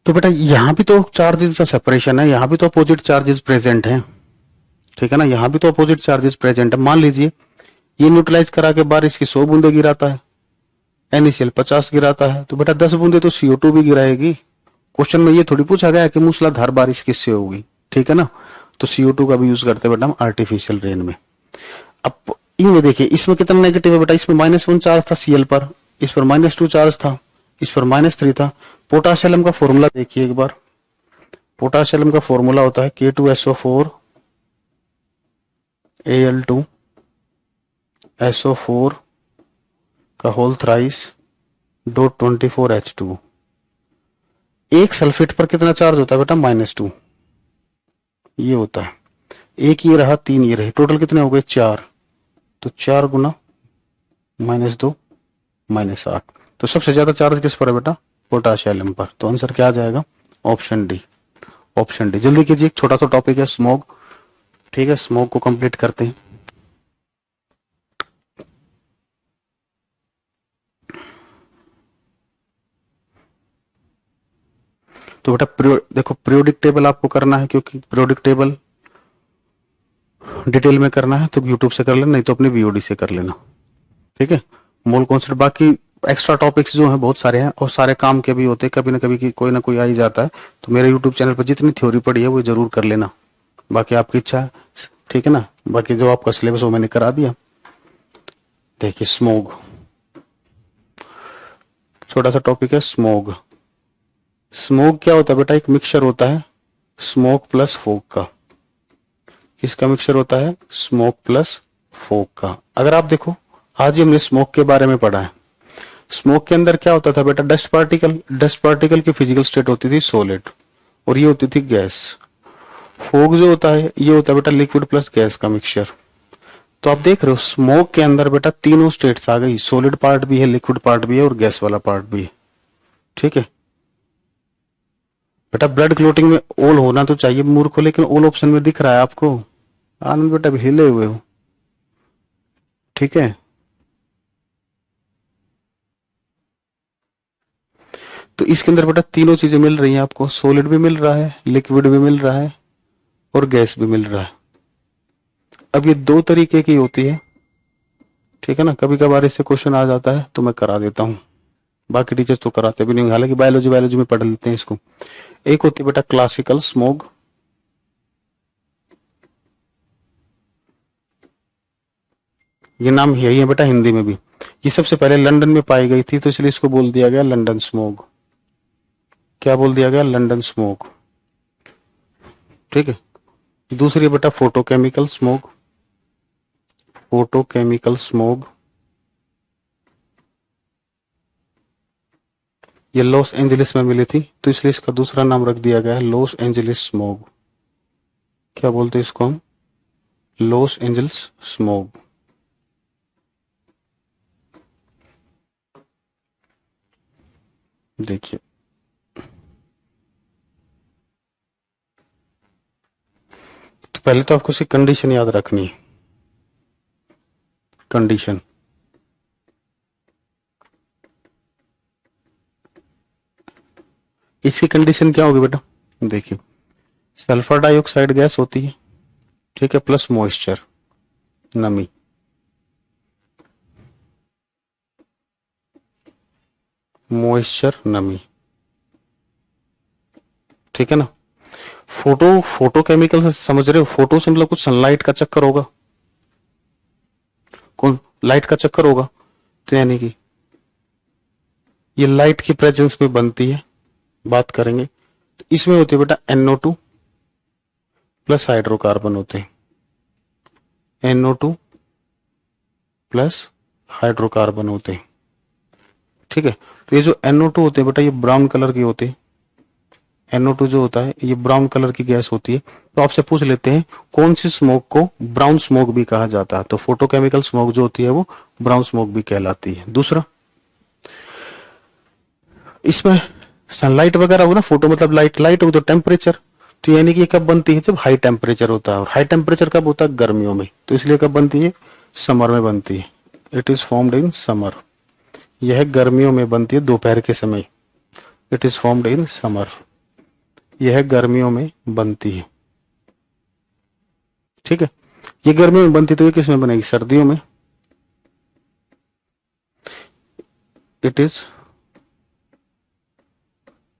तो बेटा यहां भी तो चार्जेस का सेपरेशन है, यहां भी तो अपोजिट चार्जेस प्रेजेंट हैं, ठीक है ना, यहां भी तो अपोजिट चार्जेस प्रेजेंट है। मान लीजिए ये न्यूट्रलाइज करा के बारिश की 100 बूंदे गिराता है, NaCl 50 गिराता है, तो बेटा 10 बूंदे तो CO2 भी गिराएगी। क्वेश्चन में ये थोड़ी पूछा गया कि मूसलाधार बारिश किससे होगी, ठीक है ना, तो CO2 का भी यूज करते हैं बेटा हम आर्टिफिशियल रेन में। अब इनमें देखिए, इसमें कितना नेगेटिव है बेटा, इसमें -1 चार्ज था Cl पर, इस पर -2 चार्ज था, इस पर -3 था। पोटाशियम का फॉर्मूला देखिए एक बार, पोटाशियम का फॉर्मूला होता है K2SO4 Al2 SO4 का होल थ्राइस डॉट 24H2। एक सल्फेट पर कितना चार्ज होता है बेटा, -2 ये होता है। एक ये रहा, 3 ये रहे, टोटल कितने हो गए 4, तो 4 गुना -2 -8। तो सबसे ज्यादा चार्ज किस पर है बेटा, पोटाशियम पर। तो आंसर क्या आ जाएगा, ऑप्शन डी, ऑप्शन डी। जल्दी कीजिए, एक छोटा सा टॉपिक है स्मोक, ठीक है, स्मोक को कंप्लीट करते हैं। तो बेटा देखो पीरियोडिक टेबल आपको करना है, क्योंकि पीरियोडिक टेबल डिटेल में करना है तो यूट्यूब से कर लेना, नहीं तो अपने VOD से कर लेना, ठीक है। मोल कॉन्सेप्ट, बाकी एक्स्ट्रा टॉपिक्स जो हैं बहुत सारे हैं और सारे काम के भी होते हैं, कभी ना कभी कोई ना कोई आ ही जाता है। तो मेरे यूट्यूब चैनल पर जितनी थ्योरी पड़ी है वो जरूर कर लेना, बाकी आपकी इच्छा है, ठीक है ना। बाकी जो आपका सिलेबस वो मैंने करा दिया। देखिए स्मोग, छोटा सा टॉपिक है स्मोग। स्मोग क्या होता है बेटा, एक मिक्सचर होता है स्मोक प्लस फोग का। किसका मिक्सचर होता है, स्मोक प्लस फोग का। अगर आप देखो आज ही हमने स्मोक के बारे में पढ़ा है। स्मोक के अंदर क्या होता था बेटा, डस्ट पार्टिकल, डस्ट पार्टिकल की फिजिकल स्टेट होती थी सॉलिड और ये होती थी गैस। फोग जो होता है ये होता है बेटा लिक्विड प्लस गैस का मिक्सचर। तो आप देख रहे हो स्मोक के अंदर बेटा तीनों स्टेट्स आ गई, सॉलिड पार्ट भी है, लिक्विड पार्ट भी है और गैस वाला पार्ट भी है, ठीक है बेटा। ब्लड क्लोटिंग में ऑल होना तो चाहिए मूर्खो, लेकिन ऑल ऑप्शन में दिख रहा है आपको। आनंद बेटा भी हिले हुए हो, ठीक है। तो इसके अंदर बेटा तीनों चीजें मिल रही हैं आपको, सॉलिड भी मिल रहा है, लिक्विड भी मिल रहा है और गैस भी मिल रहा है। अब ये दो तरीके की होती है, ठीक है ना। कभी कभार इससे क्वेश्चन आ जाता है तो मैं करा देता हूँ, बाकी टीचर्स तो कराते भी नहीं, हालांकि बायोलॉजी में पढ़ लेते हैं इसको। एक होती है बेटा क्लासिकल स्मोग, ये नाम यही है बेटा हिंदी में भी। ये सबसे पहले लंदन में पाई गई थी तो इसलिए इसको बोल दिया गया लंदन स्मोग। क्या बोल दिया गया, लंदन स्मोग, ठीक है। दूसरी बेटा फोटोकेमिकल स्मोग, फोटोकेमिकल स्मोग, ये लॉस एंजलिस में मिली थी तो इसलिए इसका दूसरा नाम रख दिया गया है लॉस एंजलिस स्मोग। क्या बोलते हैं इसको हम, लॉस एंजल्स स्मोग। देखिए तो पहले तो आपको इसकी कंडीशन याद रखनी है, कंडीशन। इसकी कंडीशन क्या होगी बेटा, देखिए सल्फर डाइऑक्साइड गैस होती है, ठीक है, प्लस मॉइस्चर, नमी, मॉइस्चर नमी, ठीक है ना। फोटोकेमिकल से समझ रहे हो, फोटो से मतलब कुछ सनलाइट का चक्कर होगा, कौन लाइट का चक्कर होगा, तो यानी कि ये लाइट की प्रेजेंस में बनती है, बात करेंगे। तो इसमें होती है बेटा NO2 प्लस हाइड्रोकार्बन होते हैं, NO2 प्लस हाइड्रोकार्बन होते हैं, ठीक है। तो ये जो NO2 होते हैं बेटा ये ब्राउन कलर के होते हैं, NO2 जो होता है ये ब्राउन कलर की गैस होती है। तो आपसे पूछ लेते हैं कौन सी स्मोक को ब्राउन स्मोक भी कहा जाता है, तो फोटोकेमिकल स्मोक जो होती है वो ब्राउन स्मोक भी कहलाती है। दूसरा, इसमें सनलाइट वगैरह हो ना, फोटो मतलब लाइट, लाइट हो तो टेम्परेचर, तो यानी कि ये कब बनती है, जब हाई टेम्परेचर होता है, और हाई टेम्परेचर कब होता है, गर्मियों में, तो इसलिए कब बनती है, समर में बनती है। It is formed in summer, यह गर्मियों में बनती है दोपहर के समय। It is formed in summer, यह गर्मियों में बनती है। ठीक है, ये गर्मियों में बनती तो ये किस में बनेगी, सर्दियों में। It is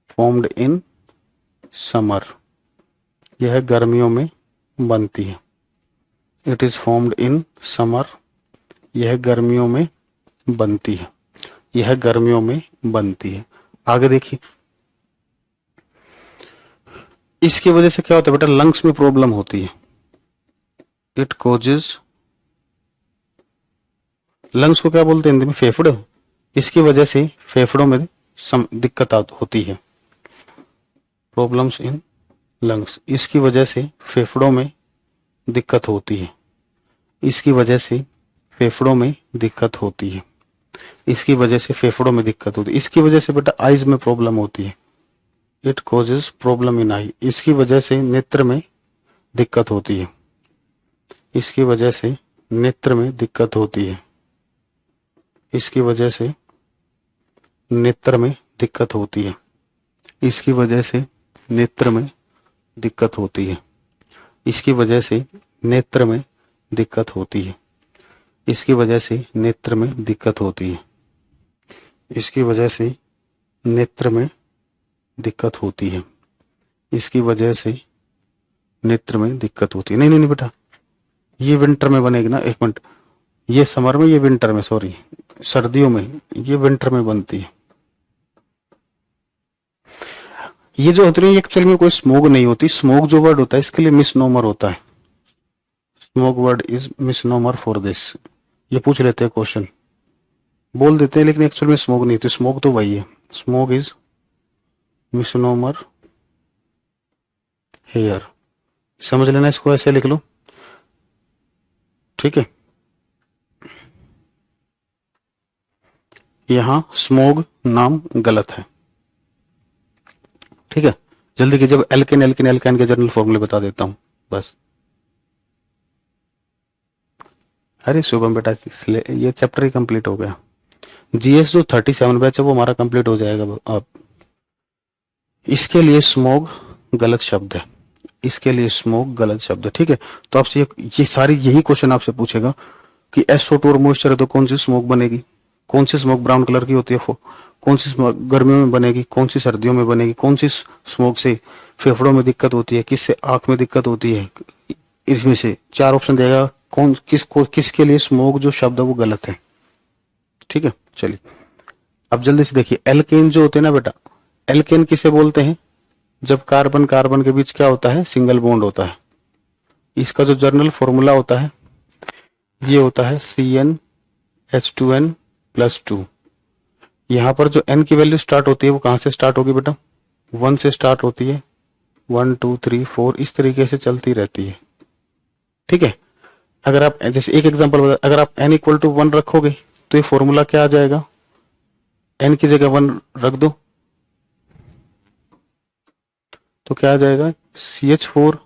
formed in summer, यह गर्मियों में बनती है। It is formed in summer, यह गर्मियों में बनती है। यह गर्मियों में बनती है। आगे देखिए, इसकी वजह से क्या होता है बेटा, लंग्स में प्रॉब्लम होती है। इट कोजेज, लंग्स को क्या बोलते हैं हिंदी में, फेफड़े। इसकी वजह से फेफड़ों में दिक्कत होती है। प्रॉब्लम्स इन लंग्स, इसकी वजह से फेफड़ों में दिक्कत होती है। इसकी वजह से फेफड़ों में दिक्कत होती है। इसकी वजह से फेफड़ों में दिक्कत होती है। इसकी वजह से बेटा आईज में प्रॉब्लम होती है। इट कॉजेज प्रॉब्लम इन आई, इसकी वजह से नेत्र में दिक्कत होती है। इसकी वजह से नेत्र में दिक्कत होती है। इसकी वजह से नेत्र में दिक्कत होती है। इसकी वजह से नेत्र में दिक्कत होती है। इसकी वजह से नेत्र में दिक्कत होती है। इसकी वजह से नेत्र में दिक्कत होती है। इसकी वजह से नेत्र में दिक्कत होती है। इसकी वजह से नेत्र में दिक्कत होती है। नहीं नहीं नहीं बेटा, ये विंटर में बनेगी ना, एक मिनट, ये समर में, ये विंटर में, सॉरी सर्दियों में, ये विंटर में बनती है। ये जो होती है एक्चुअल में कोई स्मोग नहीं होती। स्मोग जो वर्ड होता है इसके लिए मिसनोमर होता है। Smog word is misnomer for this. ये पूछ लेते हैं क्वेश्चन, बोल देते हैं, लेकिन एक्चुअल में स्मोग नहीं होती। स्मोग तो वही है, स्मोग इज मिसनोमर हेयर। समझ लेना, इसको ऐसे लिख लो, ठीक है। यहां स्मोग नाम गलत है, ठीक है। जल्दी कीजिए, एल्केन एल्केन एल्काइन के जनरल फॉर्मूले बता देता हूं बस। अरे शुभम बेटा, ये चैप्टर ही कंप्लीट हो गया। जीएस जो 37 बैच है वो हमारा कंप्लीट हो जाएगा अब। इसके लिए स्मोग गलत शब्द है, इसके लिए स्मोग गलत शब्द है, ठीक है। तो आपसे ये सारी यही क्वेश्चन आपसे पूछेगा कि SO2 और मॉइस्चर है तो कौन सी स्मोक बनेगी, कौन सी स्मोक ब्राउन कलर की होती है, कौन सी स्मोक गर्मियों में बनेगी, कौन सी सर्दियों में बनेगी, कौन सी स्मोक से फेफड़ों में दिक्कत होती है, किससे आंख में दिक्कत होती है। इसमें से 4 ऑप्शन देगा, कौन किसके लिए स्मोक जो शब्द है वो गलत है, ठीक है। चलिए अब जल्दी से देखिए, एल्केन जो होते हैं ना बेटा, एल्केन किसे बोलते हैं, जब कार्बन कार्बन के बीच क्या होता है, सिंगल बॉन्ड होता है। इसका जो जर्नल फॉर्मूला होता है ये होता है CnH2n+2। यहां पर जो n की वैल्यू स्टार्ट होती है वो कहां से स्टार्ट होगी बेटा, 1 से स्टार्ट होती है, 1 2 3 4 इस तरीके से चलती रहती है, ठीक है। अगर आप जैसे एक एग्जांपल बता, अगर आप n = 1 रखोगे तो ये फॉर्मूला क्या आ जाएगा, n की जगह 1 रख दो तो क्या आ जाएगा CH4।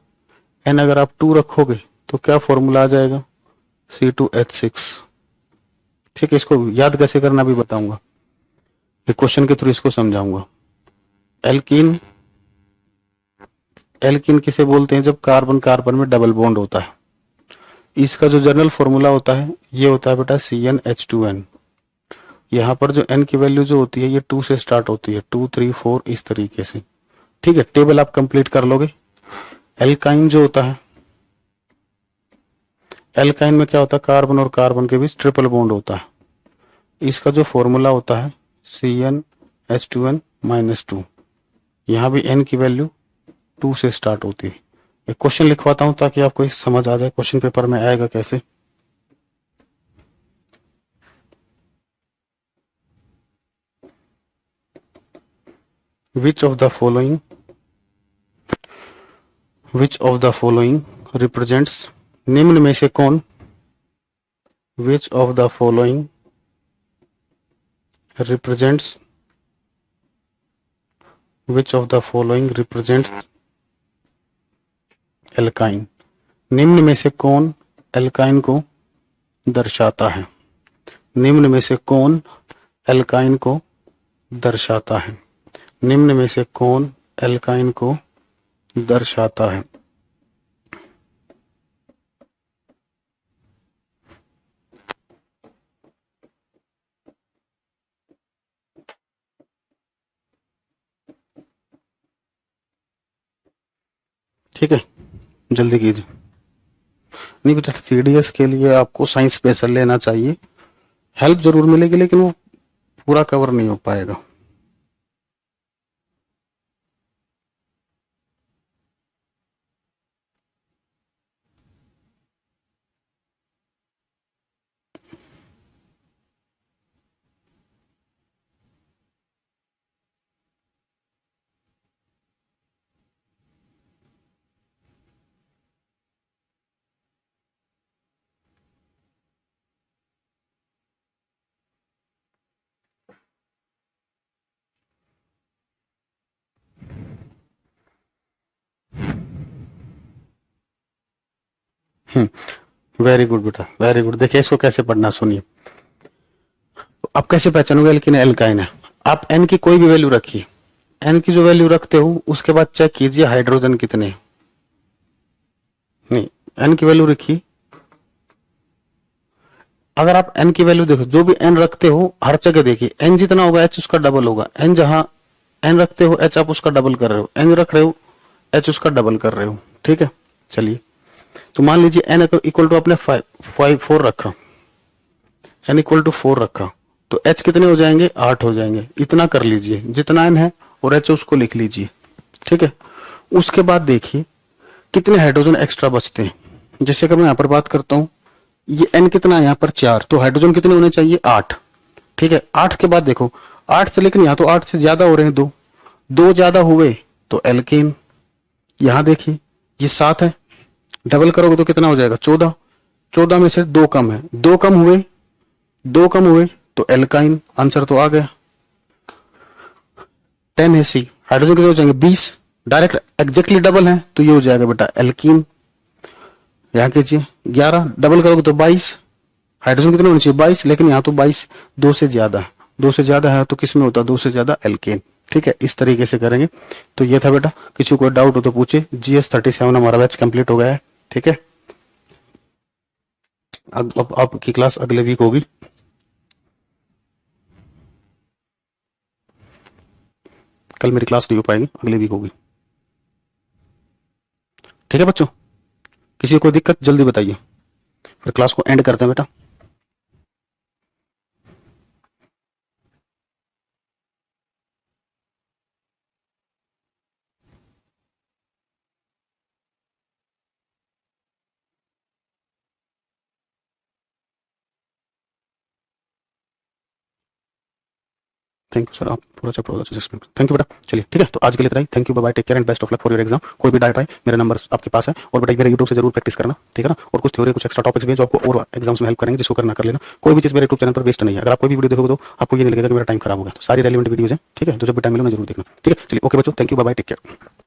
n अगर आप 2 रखोगे तो क्या फॉर्मूला आ जाएगा C2H6, ठीक है। इसको याद कैसे करना भी बताऊंगा, क्वेश्चन के थ्रू इसको समझाऊंगा। एल्कीन, एल्कीन किसे बोलते हैं, जब कार्बन कार्बन में डबल बॉन्ड होता है। इसका जो जनरल फॉर्मूला होता है ये होता है बेटा CnH2n। यहाँ पर जो n की वैल्यू जो होती है ये 2 से स्टार्ट होती है, 2 3 4 इस तरीके से, ठीक है। टेबल आप कंप्लीट कर लोगे। एल्काइन जो होता है, एल्काइन में क्या होता है, कार्बन और कार्बन के बीच ट्रिपल बॉन्ड होता है। इसका जो फॉर्मूला होता है CnH2n-2। यहां भी n की वैल्यू 2 से स्टार्ट होती है। एक क्वेश्चन लिखवाता हूं ताकि आपको समझ आ जाए क्वेश्चन पेपर में आएगा कैसे। Which of the following represents, निम्न में से कौन, which of the following represents, which of the following represents alkyne, निम्न में से कौन एल्काइन को दर्शाता है। निम्न में से कौन एल्काइन को दर्शाता है? निम्न में से कौन एल्काइन को दर्शाता है? ठीक है, जल्दी कीजिए। नहीं बेटा, सीडीएस के लिए आपको साइंस स्पेशल लेना चाहिए। हेल्प जरूर मिलेगी लेकिन वो पूरा कवर नहीं हो पाएगा। वेरी गुड बेटा, वेरी गुड। देखिए इसको कैसे पढ़ना, सुनिए। आप कैसे पहचानोगे एल्किन एल्काइन है? आप एन की कोई भी वैल्यू रखिए, एन की जो वैल्यू रखते हो उसके बाद चेक कीजिए हाइड्रोजन कितने हैं। नहीं, एन की वैल्यू रखिए। अगर आप एन की वैल्यू देखो, जो भी एन रखते हो हर जगह देखिए, एन जितना होगा एच उसका डबल होगा। एन जहां एन रखते हो एच आप उसका डबल कर रहे हो, एन रख रहे हो एच उसका डबल कर रहे हो। ठीक है, चलिए। तो मान लीजिए एन इक्वल टू आपने 4 रखा, एन इक्वल टू 4 रखा, तो एच कितने हो जाएंगे? 8 हो जाएंगे। इतना कर लीजिए, जितना एन है और एच उसको लिख लीजिए। ठीक है, उसके बाद देखिए कितने हाइड्रोजन एक्स्ट्रा बचते हैं। जैसे अगर मैं यहां पर बात करता हूं, ये एन कितना है यहाँ पर 4, तो हाइड्रोजन कितने होने चाहिए? 8। ठीक है, 8 के बाद देखो 8 से, लेकिन यहाँ तो 8 से ज्यादा हो रहे हैं, दो ज्यादा हुए तो एल्केन। यहां देखिए ये 7 है, डबल करोगे तो कितना हो जाएगा? 14। 14 में से 2 कम है, 2 कम हुए तो एल्काइन। आंसर तो आ गया। 10 है सी। हाइड्रोजन कितने हो जाएंगे? 20। डायरेक्ट एग्जैक्टली डबल है तो ये हो जाएगा बेटा एल्कीन। यहां कीजिए 11, डबल करोगे तो 22। हाइड्रोजन कितने होने चाहिए? 22, लेकिन यहाँ तो 22 2 से ज्यादा है। 2 से ज्यादा है तो किस में होता है? 2 से ज्यादा एल्केन। ठीक है, इस तरीके से करेंगे। तो ये था बेटा, किसी को डाउट हो तो पूछे। GS37 हमारा बैच कंप्लीट हो गया है। ठीक है, अब आपकी क्लास अगले वीक होगी। कल मेरी क्लास नहीं हो पाएगी, अगले वीक होगी। ठीक है बच्चों, किसी को कोई दिक्कत जल्दी बताइए, फिर क्लास को एंड करते हैं बेटा। थैंक यू सर, आप पूरा चैप्टर अच्छे से एक्सप्लेन। थैंक यू बेटा। चलिए ठीक है, तो आज के लिए इतना ही। Thank you, bye bye, take care and best of luck for your exam. कोई भी डाउट आए मेरा नंबर आपके पास है, और बेटा मेरे यूट्यूब से जरूर प्रैक्टिस करना। ठीक है ना, और कुछ थ्योरी कुछ एक्स्ट्रा टॉपिक्स भी हैं जो आपको और एग्जाम्स में हेल्प करेंगे, जिसको करना कर लेना। कोई भी चीज़ मेरे यूट्यूब चैनल पर वेस्ट नहीं है। अगर आप कोई भी वीडियो देखोगे तो आपको ये नहीं लगेगा कि मेरा टाइम खराब हो गया। तो सारी रेलिवेंट वीडियोज हैं। ठीक है, तो जब भी टाइम मिले ना जरूर देखना। ठीक है, चलिए ओके बच्चों, thank you, bye bye, take care.